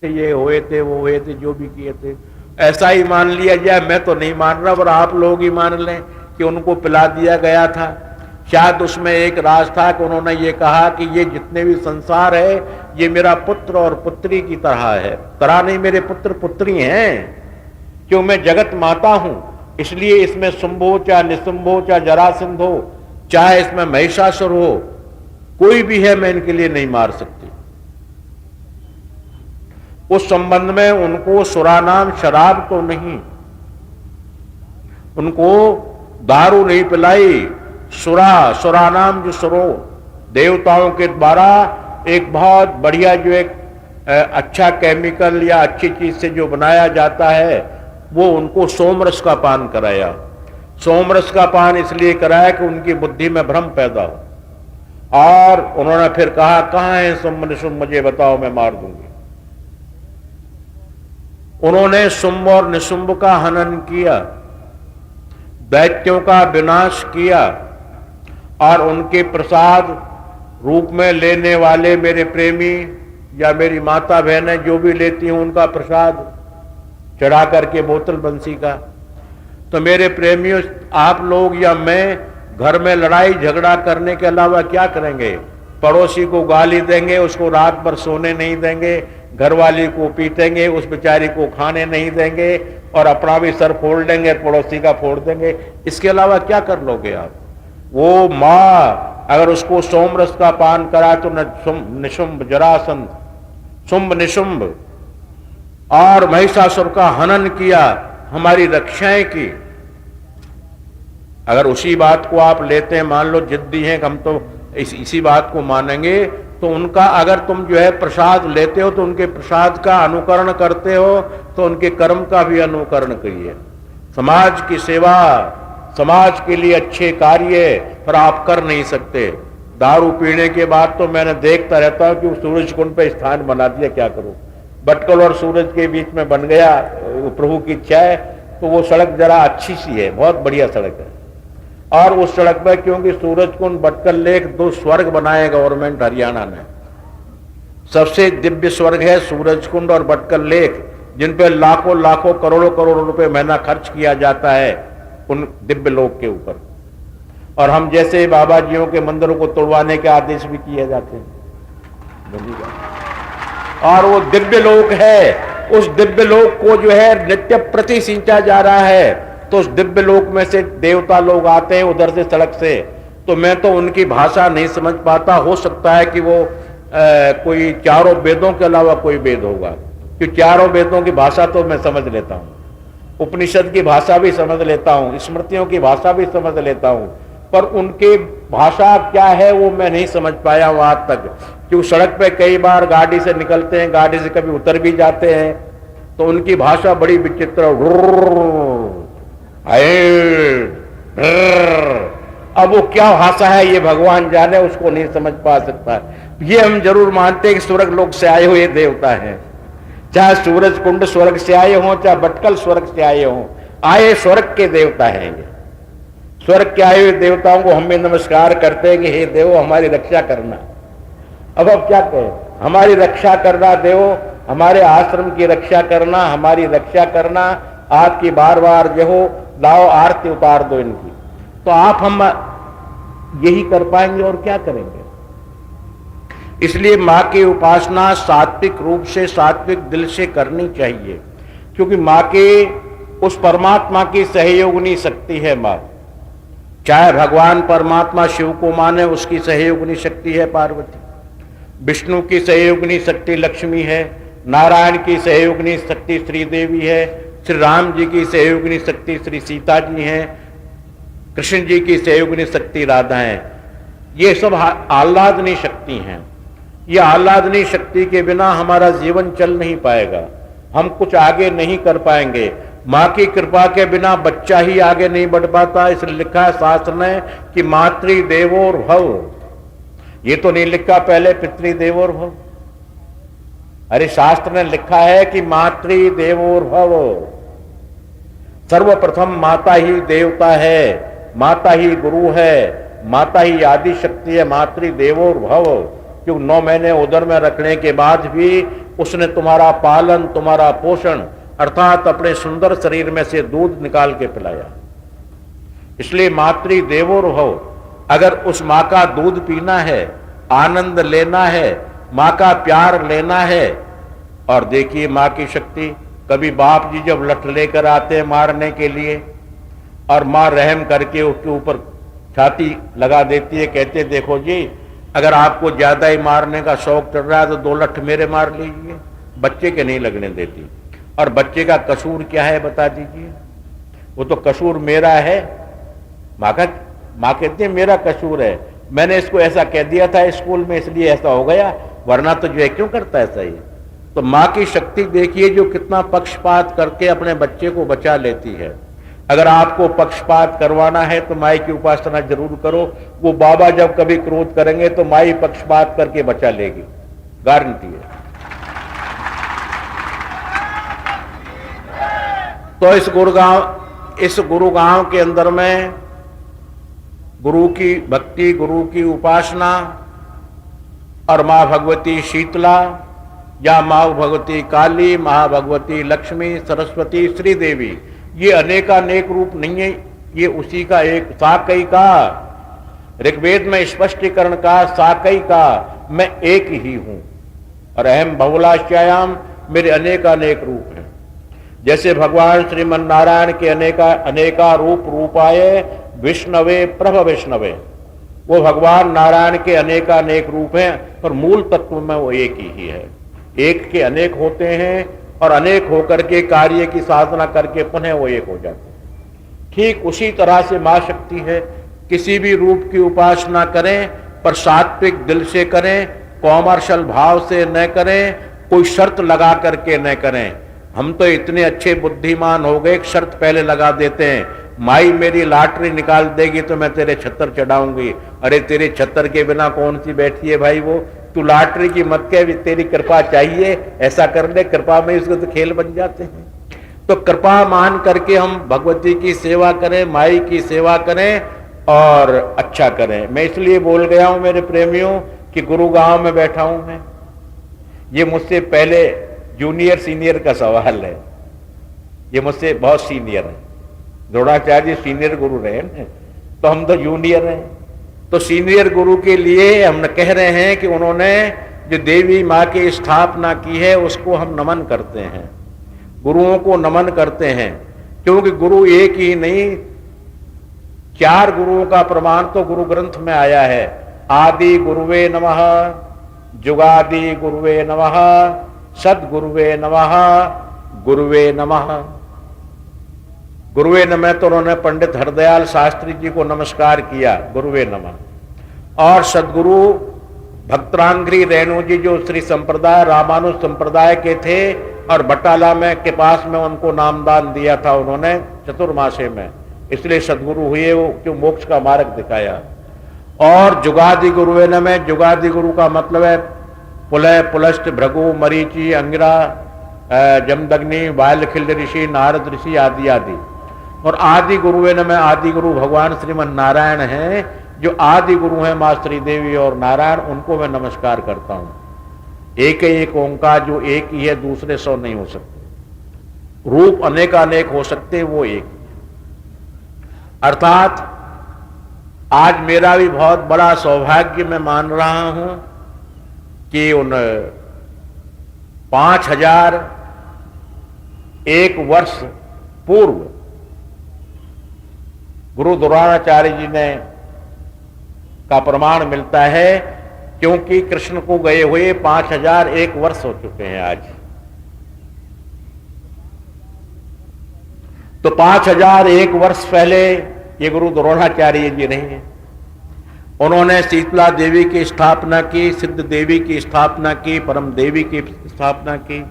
Speaker 1: है। ये हुए थे, वो हुए थे, जो भी किए थे, ऐसा ही मान लिया जाए। मैं तो नहीं मान रहा, पर आप लोग ही मान लें कि उनको पिला दिया गया था। शायद उसमें एक राज था कि उन्होंने ये कहा कि ये जितने भी संसार है, ये मेरा पुत्र और पुत्री की तरह है। तरह नहीं, मेरे पुत्र पुत्री हैं, क्यों मैं जगत माता हूं। इसलिए इसमें शुंभो चाहे निशुंभो, चाहे जरासंध हो, चाहे इसमें महिषासुर हो, कोई भी है, मैं इनके लिए नहीं मार सकती। उस संबंध में उनको सुरानाम शराब तो नहीं, उनको दारू नहीं पिलाई। सुरानाम जो सुरो, देवताओं के द्वारा एक बहुत बढ़िया जो एक अच्छा केमिकल या अच्छी चीज से जो बनाया जाता है, वो उनको सोमरस का पान कराया। सोमरस का पान इसलिए कराया कि उनकी बुद्धि में भ्रम पैदा हो। और उन्होंने फिर कहा कहां है शुंभ निशुंभ, मुझे बताओ मैं मार दूंगी। उन्होंने शुंभ और निशुंभ का हनन किया, दैत्यों का विनाश किया, और उनके प्रसाद रूप में लेने वाले मेरे प्रेमी या मेरी माता बहनें जो भी लेती हूं, उनका प्रसाद चढ़ा करके बोतल बंसी का। तो मेरे प्रेमियों, आप लोग या मैं घर में लड़ाई झगड़ा करने के अलावा क्या करेंगे? पड़ोसी को गाली देंगे, उसको रात भर सोने नहीं देंगे, घरवाली को पीटेंगे, उस बेचारी को खाने नहीं देंगे और अपना भी सर फोड़ देंगे, पड़ोसी का फोड़ देंगे। इसके अलावा क्या कर लोगे आप? वो माँ अगर उसको सोमरस का पान करा तो निशुंभ जरासंध, शुंभ निशुंभ और महिषासुर का हनन किया, हमारी रक्षाएं की। अगर उसी बात को आप लेते हैं, मान लो जिद्दी हैं हम तो इसी बात को मानेंगे, तो उनका अगर तुम जो है प्रसाद लेते हो तो उनके प्रसाद का अनुकरण करते हो तो उनके कर्म का भी अनुकरण करिए। समाज की सेवा, समाज के लिए अच्छे कार्य पर आप कर नहीं सकते। दारू पीने के बाद तो मैंने देखता रहता हूं कि वो सूरज कुंड पे स्थान बना दिया, क्या करूं? भटकल और सूरज के बीच में बन गया, प्रभु की इच्छा है। तो वो सड़क जरा अच्छी सी है, बहुत बढ़िया सड़क है। और उस सड़क पर क्योंकि सूरज कुंड भटकल लेक 2 स्वर्ग बनाए गवर्नमेंट हरियाणा ने। सबसे दिव्य स्वर्ग है सूरज कुंड और भटकल लेक, जिन पे लाखों लाखों करोड़ों करोड़ों रुपए महीना खर्च किया जाता है उन दिव्य लोक के ऊपर। और हम जैसे बाबा जियों के मंदिरों को तोड़वाने के आदेश भी किए जाते हैं। और वो दिव्य लोक है, उस दिव्य लोक को जो है नित्य प्रति सिंचा जा रहा है। तो उस दिव्य लोक में से देवता लोग आते हैं उधर से सड़क से, तो मैं तो उनकी भाषा नहीं समझ पाता। हो सकता है कि वो कोई चारों वेदों के अलावा कोई वेद होगा, क्योंकि चारों वेदों की भाषा तो मैं समझ लेता हूँ, उपनिषद की भाषा भी समझ लेता हूँ, स्मृतियों की भाषा भी समझ लेता हूँ, पर उनकी भाषा क्या है वो मैं नहीं समझ पाया हूँ आज तक। क्योंकि सड़क पे कई बार गाड़ी से निकलते हैं, गाड़ी से कभी उतर भी जाते हैं, तो उनकी भाषा बड़ी विचित्र। अब वो क्या भाषा है ये भगवान जाने, उसको नहीं समझ पा सकता। ये हम जरूर मानते हैं कि स्वर्ग लोक से आए हुए देवता हैं, चाहे सूरज कुंड स्वर्ग से आए हों, चाहे भटकल स्वर्ग से आए हों, आए स्वर्ग के देवता हैं ये। स्वर्ग के आए हुए देवताओं को हम भी नमस्कार करते हैं कि हे देवो हमारी रक्षा करना। अब क्या कहें, हमारी रक्षा करना देवो, हमारे आश्रम की रक्षा करना, हमारी रक्षा करना। आपकी बार बार जो हो लाओ आरती उतार दो इनकी। तो आप हम यही कर पाएंगे और क्या करेंगे? इसलिए मां की उपासना सात्विक रूप से, सात्विक दिल से करनी चाहिए, क्योंकि मां के उस परमात्मा की सहयोगिनी शक्ति है मां। चाहे भगवान परमात्मा शिव को माने, उसकी सहयोगिनी शक्ति है पार्वती, विष्णु की सहयोगिनी शक्ति लक्ष्मी है, नारायण की सहयोगिनी शक्ति श्री देवी है, श्री राम जी की सहयोगिनी शक्ति श्री सीता जी हैं, कृष्ण जी की सहयोगिनी शक्ति राधा है। ये सब आह्लादनी शक्ति हैं। ये आह्लादनी शक्ति के बिना हमारा जीवन चल नहीं पाएगा, हम कुछ आगे नहीं कर पाएंगे। मां की कृपा के बिना बच्चा ही आगे नहीं बढ़ पाता। इसलिए लिखा है शास्त्र में कि मातृ देवोर भव। ये तो नहीं लिखा पहले पितृ देवोर भव। अरे शास्त्र ने लिखा है कि मातृ देवोर भव। सर्वप्रथम माता ही देवता है, माता ही गुरु है, माता ही आदि शक्ति है। मातृ देवोर भव, क्यों 9 महीने उदर में रखने के बाद भी उसने तुम्हारा पालन, तुम्हारा पोषण, अर्थात अपने सुंदर शरीर में से दूध निकाल के पिलाया। इसलिए मातृ देवोर भव। अगर उस मां का दूध पीना है, आनंद लेना है, मां का प्यार लेना है। और देखिए मां की शक्ति, कभी बाप जी जब लठ लेकर आते हैं मारने के लिए और मां रहम करके उसके ऊपर छाती लगा देती है, कहते देखो जी अगर आपको ज्यादा ही मारने का शौक चल रहा है तो 2 लठ मेरे मार लीजिए। बच्चे के नहीं लगने देती। और बच्चे का कसूर क्या है बता दीजिए? वो तो कसूर मेरा है। मां कहती है मेरा कसूर है, मैंने इसको ऐसा कह दिया था स्कूल में इसलिए ऐसा हो गया, वरना तो जो है क्यों करता है ऐसा ही। तो मां की शक्ति देखिए जो कितना पक्षपात करके अपने बच्चे को बचा लेती है। अगर आपको पक्षपात करवाना है तो माई की उपासना जरूर करो। वो बाबा जब कभी क्रोध करेंगे तो माई पक्षपात करके बचा लेगी, गारंटी है। तो इस गुरुगांव के अंदर में गुरु की भक्ति, गुरु की उपासना और मां भगवती शीतला या मां भगवती काली, मां भगवती लक्ष्मी, सरस्वती, श्री देवी, ये अनेकानेक रूप नहीं है, ये उसी का एक साकई का ऋग्वेद में स्पष्टीकरण का साकई का मैं एक ही हूं और अहम बहुलाश्याम मेरे अनेकानेक रूप हैं। जैसे भगवान श्रीमन नारायण के अनेका रूप रूपाय विष्णवे प्रभ विष्णवे, वो भगवान नारायण के अनेकानेक रूप हैं पर मूल तत्व में वो एक ही है। एक के अनेक होते हैं और अनेक होकर के कार्य की साधना करके पुनः वो एक हो जाते हैं। ठीक उसी तरह से मां शक्ति है। किसी भी रूप की उपासना करें पर सात्विक दिल से करें, कॉमर्शियल भाव से न करें, कोई शर्त लगा करके न करें। हम तो इतने अच्छे बुद्धिमान हो गए, एक शर्त पहले लगा देते हैं, माई मेरी लॉटरी निकाल देगी तो मैं तेरे छत्तर चढ़ाऊंगी। अरे तेरे छत्तर के बिना कौन सी बैठी है भाई, वो तू लॉटरी की मत कह, तेरी कृपा चाहिए, ऐसा कर ले, कृपा में इसको तो खेल बन जाते हैं। तो कृपा मान करके हम भगवती की सेवा करें, माई की सेवा करें और अच्छा करें। मैं इसलिए बोल गया हूं मेरे प्रेमियों कि गुरुगांव में बैठा हूं मैं, ये मुझसे पहले जूनियर सीनियर का सवाल है, ये मुझसे बहुत सीनियर है। द्रोणाचार्य सीनियर गुरु रहे हैं तो हम तो जूनियर हैं। तो सीनियर गुरु के लिए हम कह रहे हैं कि उन्होंने जो देवी माँ की स्थापना की है उसको हम नमन करते हैं, गुरुओं को नमन करते हैं, क्योंकि गुरु एक ही नहीं, 4 गुरुओं का प्रमाण तो गुरु ग्रंथ में आया है। आदि गुरुवे नमः, जुगादि गुरुवे नमः, सद्गुरुवे नमः, गुरुवे नमः। गुरुवे नमः तो उन्होंने पंडित हरदयाल शास्त्री जी को नमस्कार किया, गुरुवे नमः। और सदगुरु भक्तरांघ्री रेणु जी जो श्री संप्रदाय रामानुज संप्रदाय के थे और बटाला में के पास में उनको नामदान दिया था उन्होंने चतुर्मासे में, इसलिए सदगुरु हुए, वो जो मोक्ष का मार्ग दिखाया। और जुगादि गुरुवे नमः, जुगादि गुरु का मतलब है पुलय पुलस्त भृगु मरीचि अंगिरा जमदग्नि वायलखिल ऋषि नारद ऋषि आदि आदि। और आदि गुरुवे नमः, आदि गुरु भगवान श्रीमन नारायण हैं, जो आदि गुरु हैं मां श्रीदेवी और नारायण, उनको मैं नमस्कार करता हूं। एक ओंकार जो एक ही है, दूसरे 100 नहीं हो सकते, रूप अनेकानेक हो सकते, वो एक। अर्थात आज मेरा भी बहुत बड़ा सौभाग्य मैं मान रहा हूं कि उन 5001 वर्ष पूर्व गुरु द्रोणाचार्य जी ने का प्रमाण मिलता है, क्योंकि कृष्ण को गए हुए 5001 वर्ष हो चुके हैं आज। तो 5001 वर्ष पहले ये गुरु द्रोणाचार्य जी रहे, उन्होंने शीतला देवी की स्थापना की, सिद्ध देवी की स्थापना की, परम देवी की स्थापना की।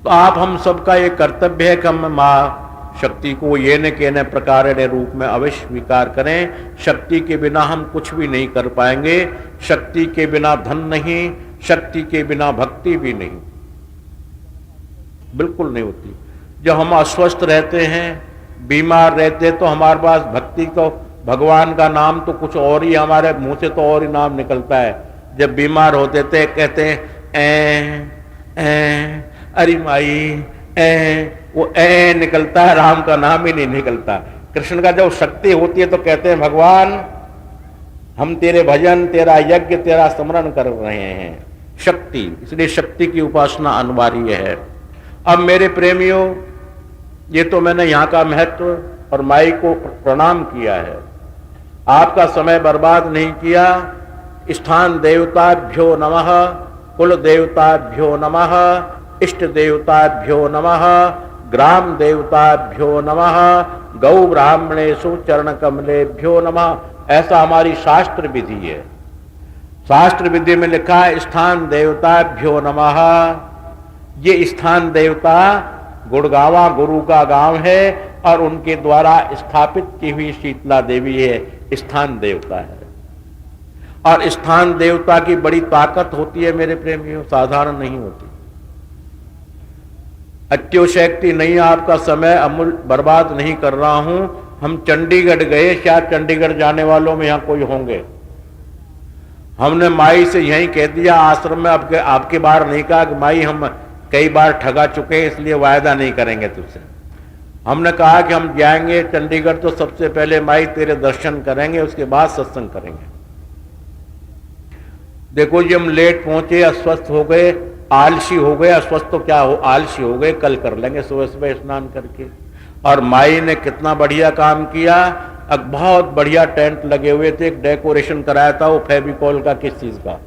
Speaker 1: तो आप हम सबका ये कर्तव्य है कि हम मां शक्ति को ये न कहने प्रकार रूप में अवश्य स्वीकार करें। शक्ति के बिना हम कुछ भी नहीं कर पाएंगे, शक्ति के बिना धन नहीं, शक्ति के बिना भक्ति भी नहीं, बिल्कुल नहीं होती। जब हम अस्वस्थ रहते हैं, बीमार रहते हैं, तो हमारे पास भक्ति तो भगवान का नाम तो कुछ और ही, हमारे मुंह से तो और ही नाम निकलता है। जब बीमार होते थे कहते हैं अरे माई वो निकलता है, राम का नाम ही नहीं निकलता। कृष्ण का जब शक्ति होती है तो कहते हैं भगवान हम तेरे भजन, तेरा यज्ञ, तेरा स्मरण कर रहे हैं। शक्ति, इसलिए शक्ति की उपासना अनिवार्य है। अब मेरे प्रेमियों, ये तो मैंने यहाँ का महत्व और माई को प्रणाम किया है, आपका समय बर्बाद नहीं किया। स्थान देवताभ्यो नमः, कुल देवताभ्यो नमः, इष्ट देवताभ्यो नमः, ग्राम देवताभ्यो नमः, गौ ब्राह्मणेषु चरण कमलेभ्यो नमः, ऐसा हमारी शास्त्र विधि है। शास्त्र विधि में लिखा है स्थान देवताभ्यो नमः। ये स्थान देवता गुड़गावा गुरु का गांव है और उनके द्वारा स्थापित की हुई शीतला देवी है, स्थान देवता है। और स्थान देवता की बड़ी ताकत होती है मेरे प्रेमियों, साधारण नहीं होती। अत्योशक्ति नहीं, आपका समय अमूल्य बर्बाद नहीं कर रहा हूं। हम चंडीगढ़ गए, शायद चंडीगढ़ जाने वालों में यहां कोई होंगे। हमने माई से यही कह दिया आश्रम में, आपके बार नहीं कहा कि माई हम कई बार ठगा चुके हैं इसलिए वायदा नहीं करेंगे तुझसे। हमने कहा कि हम जाएंगे चंडीगढ़ तो सबसे पहले माई तेरे दर्शन करेंगे, उसके बाद सत्संग करेंगे। देखो जी, हम लेट पहुंचे, अस्वस्थ हो गए, आलसी हो गए। अस्वस्थ तो क्या हो, आलसी हो गए, कल कर लेंगे सुबह सुबह स्नान करके। और माई ने कितना बढ़िया काम किया। अब बहुत बढ़िया टेंट लगे हुए थे, एक डेकोरेशन कराया था वो फेविकॉल का किस चीज का,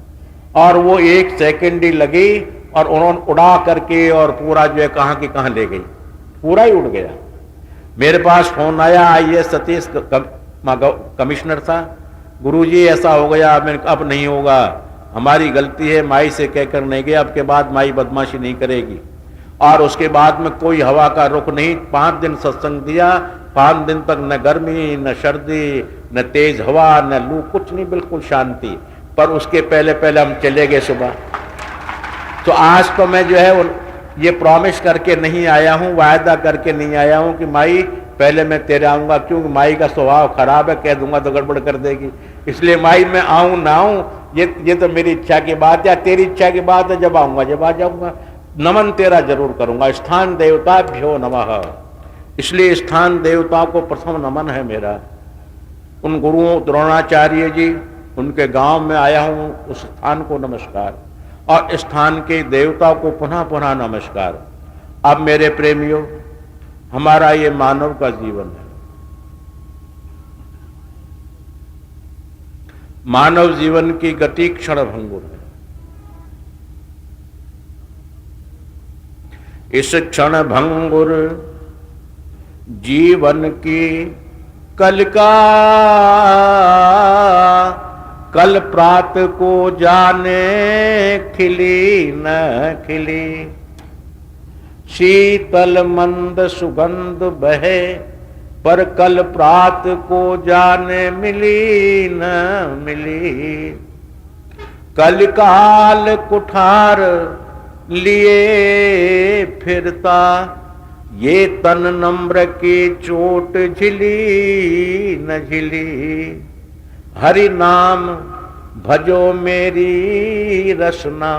Speaker 1: और वो 1 सेकंड ही लगी और उन्होंने उड़ा करके और पूरा जो है कहां की कहां ले गई, पूरा ही उड़ गया। मेरे पास फोन आया, IAS सतीश कमिश्नर था, गुरुजी ऐसा हो गया। मैंने कहा अब नहीं होगा, हमारी गलती है, माई से कहकर नहीं गए, अब के बाद माई बदमाशी नहीं करेगी। और उसके बाद में कोई हवा का रुख नहीं। 5 दिन सत्संग दिया, 5 दिन तक न गर्मी न सर्दी न तेज हवा न लू, कुछ नहीं, बिल्कुल शांति। पर उसके पहले पहले हम चले गए सुबह। तो आज तो मैं जो है ये प्रॉमिस करके नहीं आया हूं, वायदा करके नहीं आया हूं कि माई पहले मैं तेरे आऊंगा, क्योंकि माई का स्वभाव खराब है, कह दूंगा तो गड़बड़ कर देगी। इसलिए माई मैं आऊं ना आऊं ये तो मेरी इच्छा की बात है, तेरी इच्छा की बात है। जब आऊंगा, जब आ जाऊंगा, नमन तेरा जरूर करूंगा। स्थान देवताभ्यो नमः, इसलिए स्थान देवताओं को प्रथम नमन है मेरा। उन गुरुओं द्रोणाचार्य जी, उनके गांव में आया हूं, उस स्थान को नमस्कार, और स्थान के देवताओं को पुनः पुनः नमस्कार। अब मेरे प्रेमियों, हमारा ये मानव का जीवन है। मानव जीवन की गति क्षण भंगुर है। इस क्षण भंगुर जीवन की कल का, कल प्रात को जाने खिली न खिली। शीतल मंद सुगंध बहे, पर कल प्रात को जाने मिली न मिली। कल काल कुठार लिए फिरता, ये तन नम्र की चोट झिली न झिली। हरि नाम भजो मेरी रसना,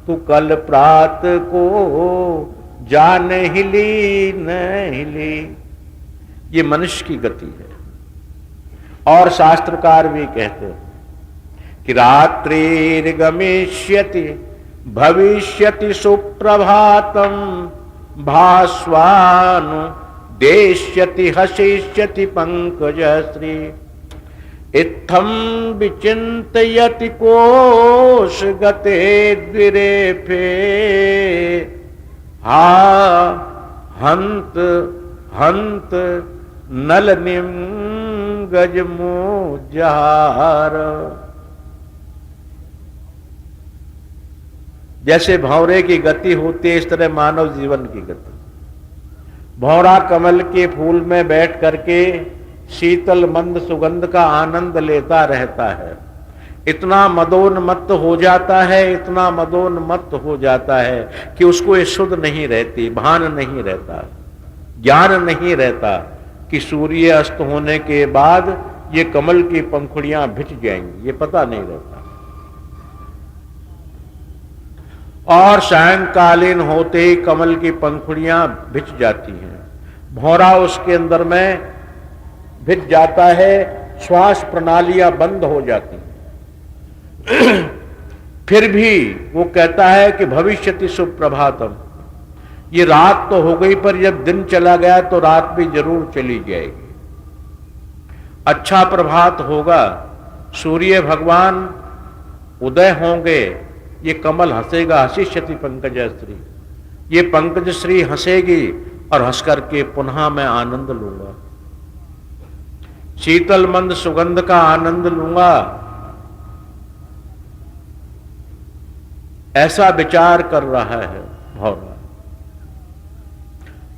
Speaker 1: तू कल प्रात को जान हिली न हिली। ये मनुष्य की गति है। और शास्त्रकार भी कहते हैं कि रात्रिर्गमिष्यति भविष्यति सुप्रभातम, भास्वानु देष्यति हसिष्यति पंकजश्री। इत्थम विचिन्तयति कोश गते द्विरेफे, हा हंत हंत नलनिम गजमो जहार। जैसे भंवरे की गति होती है, इस तरह मानव जीवन की गति। भंवरा कमल के फूल में बैठ करके शीतल मंद सुगंध का आनंद लेता रहता है। इतना मदोन्मत्त हो जाता है, इतना मदोन्मत्त हो जाता है कि उसको ये शुद्ध नहीं रहती, भान नहीं रहता, ज्ञान नहीं रहता कि सूर्य अस्त होने के बाद ये कमल की पंखुड़ियां भिज जाएंगी, ये पता नहीं रहता। और सायंकालीन होते ही कमल की पंखुड़ियां भिज जाती हैं, भौरा उसके अंदर में भिज जाता है, श्वास प्रणालियां बंद हो जाती हैं। फिर भी वो कहता है कि भविष्यति सुप्रभातम, ये रात तो हो गई, पर जब दिन चला गया तो रात भी जरूर चली जाएगी। अच्छा प्रभात होगा, सूर्य भगवान उदय होंगे, ये कमल हंसेगा, हसिष्यति पंकजश्री, ये पंकजश्री हंसेगी और हंस करके पुनः मैं आनंद लूंगा, शीतल मंद सुगंध का आनंद लूंगा। ऐसा विचार कर रहा है भौरा।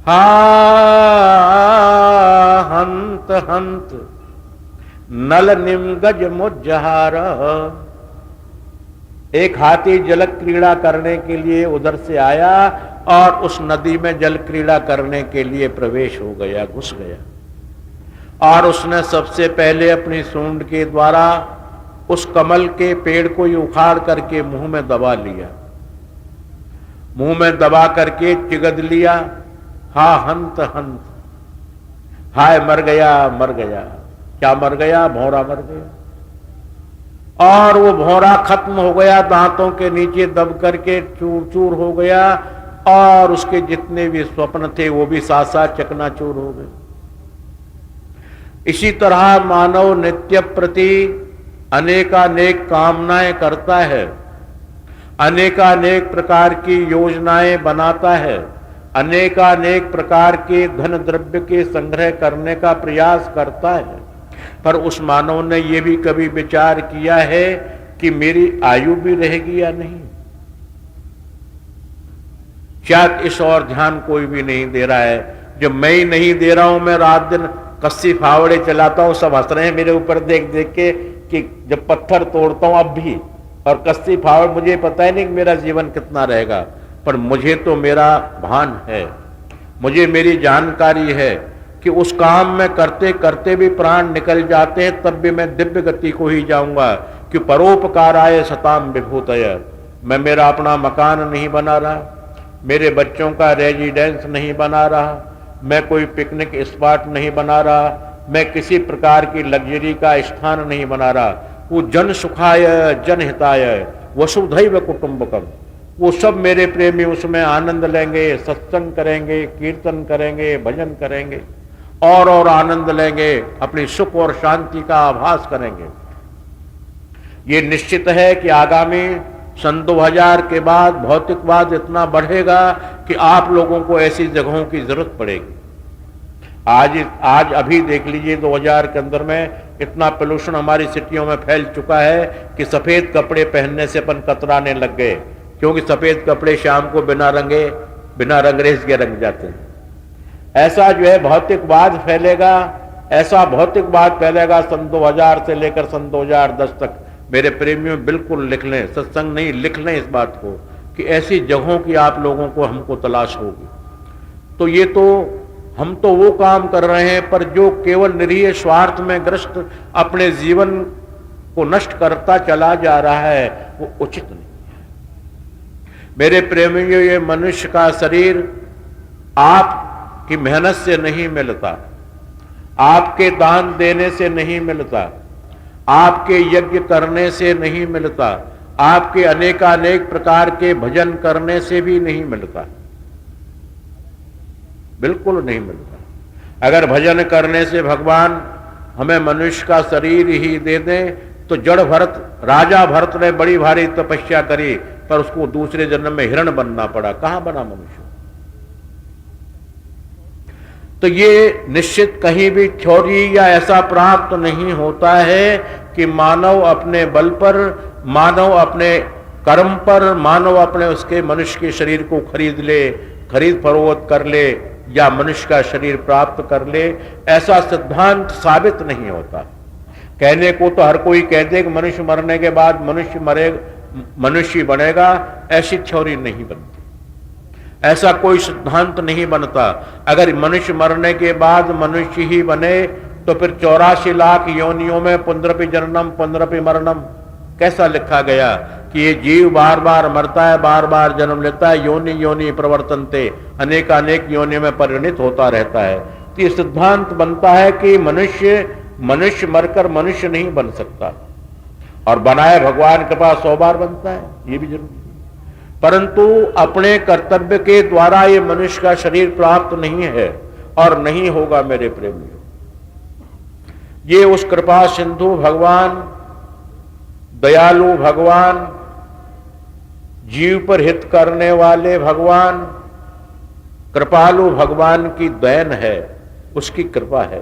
Speaker 1: हा हंत हंत नल निमगज मुज्जहार। एक हाथी जल क्रीड़ा करने के लिए उधर से आया और उस नदी में जल क्रीड़ा करने के लिए प्रवेश हो गया, घुस गया, और उसने सबसे पहले अपनी सूंड के द्वारा उस कमल के पेड़ को ही उखाड़ करके मुंह में दबा लिया, मुंह में दबा करके चिगद लिया, हा हंत हंत, हाय मर गया मर गया। क्या मर गया? भौरा मर गया। और वो भौरा खत्म हो गया, दांतों के नीचे दब करके चूर चूर हो गया, और उसके जितने भी स्वप्न थे वो भी साथ साथ चकनाचूर हो गए। इसी तरह मानव नित्य प्रति अनेकानेक कामनाएं करता है, अनेकानेक प्रकार की योजनाएं बनाता है, अनेकानेक प्रकार के धन द्रव्य के संग्रह करने का प्रयास करता है, पर उस मानव ने यह भी कभी विचार किया है कि मेरी आयु भी रहेगी या नहीं? शायद इस और ध्यान कोई भी नहीं दे रहा है। जो मैं ही नहीं दे रहा हूं, मैं रात दिन कस्सी फावड़े चलाता हूं, सब हंस रहे हैं मेरे ऊपर देख देख के कि जब पत्थर तोड़ता हूं अब भी, और कस्सी फावड़, मुझे पता ही नहीं कि मेरा जीवन कितना रहेगा, पर मुझे तो मेरा भान है, मुझे मेरी जानकारी है कि उस काम में करते करते भी प्राण निकल जाते हैं, तब भी मैं दिव्य गति को ही जाऊंगा। कि परोपकाराय सताम विभूतय, मैं मेरा अपना मकान नहीं बना रहा, मेरे बच्चों का रेजिडेंस नहीं बना रहा, मैं कोई पिकनिक स्पॉट नहीं बना रहा, मैं किसी प्रकार की लग्जरी का स्थान नहीं बना रहा। वो जन सुखाय जन हिताय वसुधैव कुटुंबकम, वो सब मेरे प्रेमी उसमें आनंद लेंगे, सत्संग करेंगे, कीर्तन करेंगे, भजन करेंगे, और आनंद लेंगे, अपनी सुख और शांति का आभास करेंगे। ये निश्चित है कि आगामी सन 2000 के बाद भौतिकवाद इतना बढ़ेगा कि आप लोगों को ऐसी जगहों की जरूरत पड़ेगी। आज अभी देख लीजिए 2000 के अंदर में इतना पोल्यूशन हमारी सिटियों में फैल चुका है कि सफेद कपड़े पहनने से अपन कतराने लग गए, क्योंकि सफेद कपड़े शाम को बिना रंगरेज के रंग जाते हैं। ऐसा जो है भौतिकवाद फैलेगा, ऐसा भौतिकवाद फैलेगा सन 2000 से लेकर सन 2010 तक। मेरे प्रेमियों बिल्कुल लिख लें, सत्संग नहीं, लिख लें इस बात को कि ऐसी जगहों की आप लोगों को हमको तलाश होगी। तो ये तो हम तो वो काम कर रहे हैं, पर जो केवल निरीह स्वार्थ में ग्रस्त अपने जीवन को नष्ट करता चला जा रहा है वो उचित नहीं है। मेरे प्रेमियों, ये मनुष्य का शरीर आपकी मेहनत से नहीं मिलता, आपके दान देने से नहीं मिलता, आपके यज्ञ करने से नहीं मिलता, आपके अनेकानेक प्रकार के भजन करने से भी नहीं मिलता, बिल्कुल नहीं मिलता। अगर भजन करने से भगवान हमें मनुष्य का शरीर ही दे दें तो जड़ भरत, राजा भरत ने बड़ी भारी तपस्या करी, पर उसको दूसरे जन्म में हिरण बनना पड़ा, कहां बना मनुष्य। तो ये निश्चित कहीं भी थ्योरी या ऐसा प्राप्त नहीं होता है कि मानव अपने बल पर, मानव अपने कर्म पर, मानव अपने उसके मनुष्य के शरीर को खरीद फरोख्त कर ले या मनुष्य का शरीर प्राप्त कर ले। ऐसा सिद्धांत साबित नहीं होता। कहने को तो हर कोई कहते कि मनुष्य मरने के बाद मनुष्य बनेगा, ऐसी थ्योरी नहीं बनती, ऐसा कोई सिद्धांत नहीं बनता। अगर मनुष्य मरने के बाद मनुष्य ही बने तो फिर 84 लाख योनियों में पुनरपि जननम पुनरपि मरणम कैसा लिखा गया कि ये जीव बार बार मरता है, बार बार जन्म लेता है, योनि योनि प्रवर्तन्ते, अनेकानेक योनियों में परिणित होता रहता है। तो ये सिद्धांत बनता है कि मनुष्य मरकर मनुष्य नहीं बन सकता, और बनाए भगवान के पास 100 बार बनता है, ये भी जरूरी है। परंतु अपने कर्तव्य के द्वारा ये मनुष्य का शरीर प्राप्त नहीं है और नहीं होगा। मेरे प्रेमियों, ये उस कृपा सिंधु भगवान, दयालु भगवान, जीव पर हित करने वाले भगवान, कृपालु भगवान की देन है, उसकी कृपा है।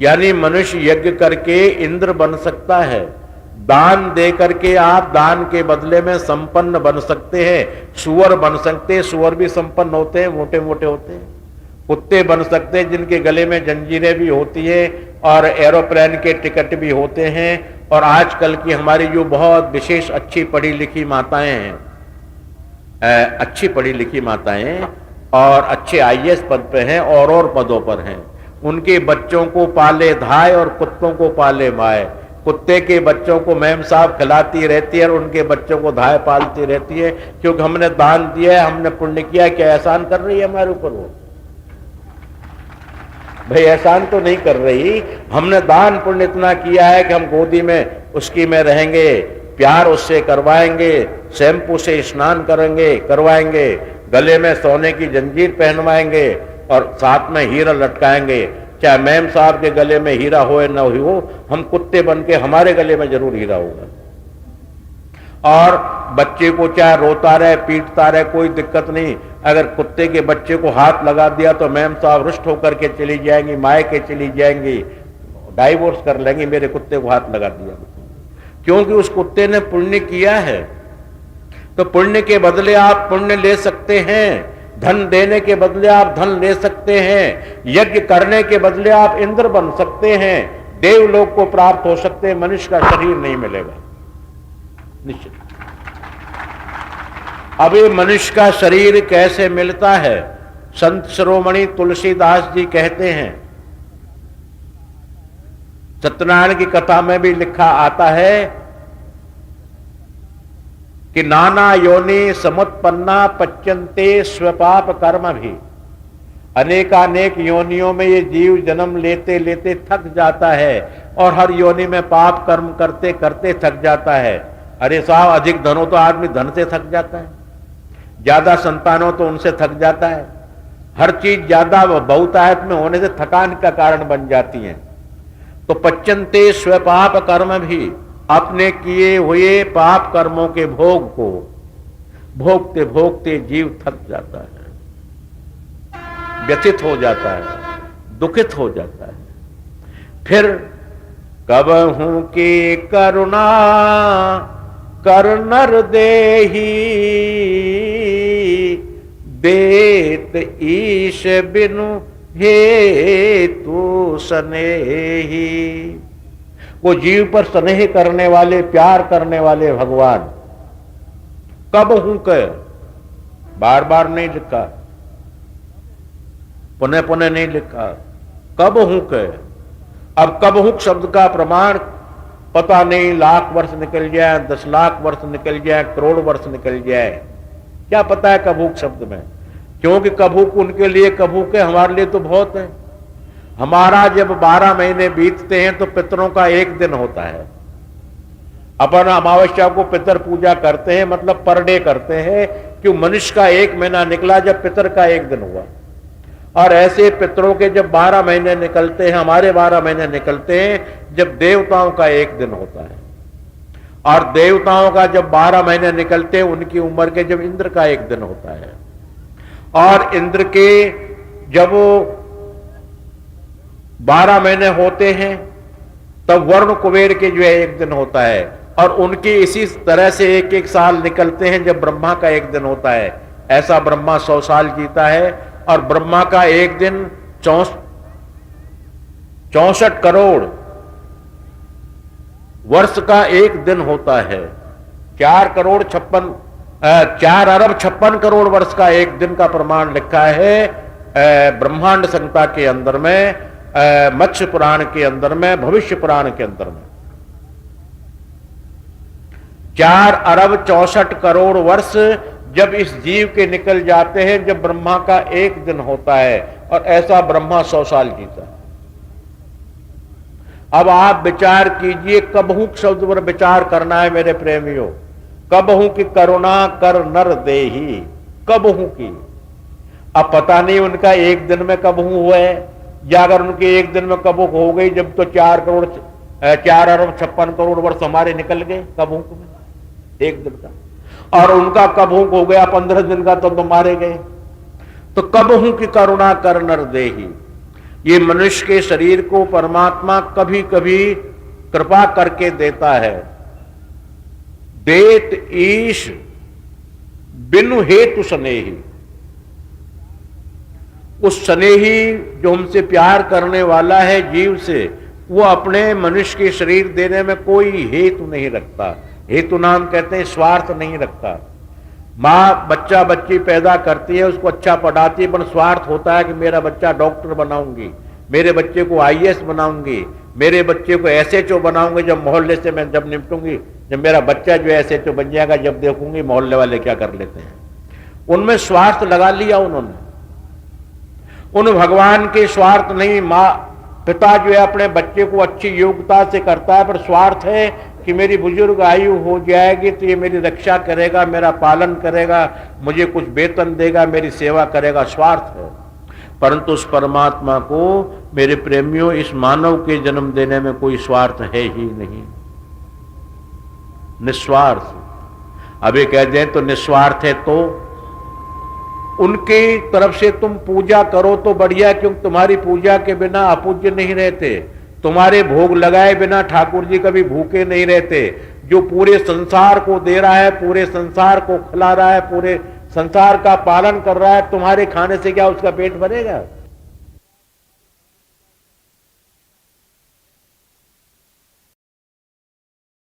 Speaker 1: यानी मनुष्य यज्ञ करके इंद्र बन सकता है, दान दे करके आप दान के बदले में संपन्न बन सकते हैं, सुअर बन सकते हैं, सुअर भी संपन्न होते हैं, मोटे मोटे होते हैं, कुत्ते बन सकते हैं जिनके गले में जंजीरें भी होती है और एरोप्लेन के टिकट भी होते हैं। और आजकल की हमारी जो बहुत विशेष अच्छी पढ़ी लिखी माताएं हैं, अच्छी पढ़ी लिखी माताएं और अच्छे आईएएस पद पे हैं और पदों पर हैं, उनके बच्चों को पाले धाय और कुत्तों को पाले माए। कुत्ते के बच्चों को मैम साहब खिलाती रहती है और उनके बच्चों को धाय पालती रहती है, क्योंकि हमने दान दिया है, हमने पुण्य किया है। क्या एहसान कर रही है हमारे ऊपर वो? भाई एहसान तो नहीं कर रही, हमने दान पुण्य इतना किया है कि हम गोदी में उसकी में रहेंगे, प्यार उससे करवाएंगे, शैम्पू से स्नान करेंगे करवाएंगे, गले में सोने की जंजीर पहनवाएंगे और साथ में हीरा लटकाएंगे। चाहे मैम साहब के गले में हीरा हो या न हो, हम कुत्ते बन के हमारे गले में जरूर हीरा होगा। और बच्चे को चाहे रोता रहे पीटता रहे कोई दिक्कत नहीं, अगर कुत्ते के बच्चे को हाथ लगा दिया तो मैम साहब रुष्ट होकर के चली जाएंगी, मायके चली जाएंगी, डाइवोर्स कर लेंगी, मेरे कुत्ते को हाथ लगा दिया, क्योंकि उस कुत्ते ने पुण्य किया है। तो पुण्य के बदले आप पुण्य ले सकते हैं, धन देने के बदले आप धन ले सकते हैं, यज्ञ करने के बदले आप इंद्र बन सकते हैं, देवलोक को प्राप्त हो सकते हैं, मनुष्य का शरीर नहीं मिलेगा निश्चित। अब ये मनुष्य का शरीर कैसे मिलता है? संत शिरोमणि तुलसीदास जी कहते हैं, सत्यनारायण की कथा में भी लिखा आता है कि नाना योनि समुत्पन्ना पच्यन्ते स्वपाप कर्म भी। अनेकानेक योनियों में ये जीव जन्म लेते लेते थक जाता है और हर योनि में पाप कर्म करते करते थक जाता है। अरे साहब, अधिक धन हो तो आदमी धन से थक जाता है, ज्यादा संतान हो तो उनसे थक जाता है, हर चीज ज्यादा बहुतायत में होने से थकान का कारण बन जाती है। तो पच्यन्ते स्वपाप कर्म भी, अपने किए हुए पाप कर्मों के भोग को भोगते भोगते जीव थक जाता है, व्यथित हो जाता है, दुखित हो जाता है। फिर कबहू की करुणा कर नर देही, देत ईश बिनु हेतु स्नेही। वो जीव पर स्नेह करने वाले, प्यार करने वाले भगवान कब हूं कह, बार बार नहीं लिखा, पुनः पुनः नहीं लिखा, कब हूं कह। अब कब हूं शब्द का प्रमाण पता नहीं, लाख वर्ष निकल जाए, 10 लाख वर्ष निकल जाए, करोड़ वर्ष निकल जाए, क्या पता है कबूक शब्द में, क्योंकि कबूक उनके लिए कबूक है, हमारे लिए तो बहुत है। हमारा जब 12 महीने बीतते हैं तो पितरों का एक दिन होता है। अपन अमावस्या को पितर पूजा करते हैं, मतलब पर डे करते हैं, कि मनुष्य का एक महीना निकला जब पितर का एक दिन हुआ। और ऐसे पितरों के जब 12 महीने निकलते हैं, हमारे 12 महीने निकलते हैं जब देवताओं का एक दिन होता है। और देवताओं का जब 12 महीने निकलते हैं उनकी उम्र के जब इंद्र का एक दिन होता है। और इंद्र के जब 12 महीने होते हैं तब वरुण कुबेर के जो है एक दिन होता है। और उनकी इसी तरह से एक एक साल निकलते हैं जब ब्रह्मा का एक दिन होता है। ऐसा ब्रह्मा 100 साल जीता है और ब्रह्मा का एक दिन 64 करोड़ वर्ष का एक दिन होता है। 4 अरब 56 करोड़ वर्ष का एक दिन का प्रमाण लिखा है ब्रह्मांड संहिता के अंदर में, मत्स्य पुराण के अंदर में, भविष्य पुराण के अंदर में। 4 अरब 64 करोड़ वर्ष जब इस जीव के निकल जाते हैं जब ब्रह्मा का एक दिन होता है। और ऐसा ब्रह्मा 100 साल जीता है। अब आप विचार कीजिए, कबहू शब्द पर विचार करना है मेरे प्रेमियों। कबहू की करुणा कर नर देही, कबहू की। अब पता नहीं उनका एक दिन में कबहू हुआ है, या अगर उनके एक दिन में कबहू हो गई जब तो 4 अरब 56 करोड़ वर्ष हमारे निकल गए कबहू में एक दिन का। और उनका कबहू हो गया 15 दिन का तो मारे गए। तो कबहू की करुणा कर नर देही, ये मनुष्य के शरीर को परमात्मा कभी कभी कृपा करके देता है। देत ईश बिनु हेतु स्नेही, उस स्नेही जो हमसे प्यार करने वाला है जीव से, वो अपने मनुष्य के शरीर देने में कोई हेतु नहीं रखता। हेतु नाम कहते हैं स्वार्थ नहीं रखता। माँ बच्चा बच्ची पैदा करती है, उसको अच्छा पढ़ाती है, पर स्वार्थ होता है कि मेरा बच्चा डॉक्टर बनाऊंगी, मेरे बच्चे को IAS बनाऊंगी, मेरे बच्चे को एसएचओ बनाऊंगे जब मोहल्ले से मैं जब निपटूंगी, जब मेरा बच्चा जो एसएचओ बन जाएगा, जब देखूंगी मोहल्ले वाले क्या कर लेते हैं। उनमें स्वार्थ लगा लिया उन्होंने। उन भगवान के स्वार्थ नहीं, माँ पिता जो है अपने बच्चे को अच्छी योग्यता से करता है, पर स्वार्थ है कि मेरी बुजुर्ग आयु हो जाएगी तो ये मेरी रक्षा करेगा, मेरा पालन करेगा, मुझे कुछ वेतन देगा, मेरी सेवा करेगा, स्वार्थ है। परंतु उस परमात्मा को मेरे प्रेमियों इस मानव के जन्म देने में कोई स्वार्थ है ही नहीं, निस्वार्थ। अब ये कह दें तो निस्वार्थ है तो उनकी तरफ से तुम पूजा करो तो बढ़िया, क्योंकि तुम्हारी पूजा के बिना अपूज्य नहीं रहते, तुम्हारे भोग लगाए बिना ठाकुर जी कभी भूखे नहीं रहते। जो पूरे संसार को दे रहा है, पूरे संसार को खिला रहा है, पूरे संसार का पालन कर रहा है, तुम्हारे खाने से क्या उसका पेट भरेगा?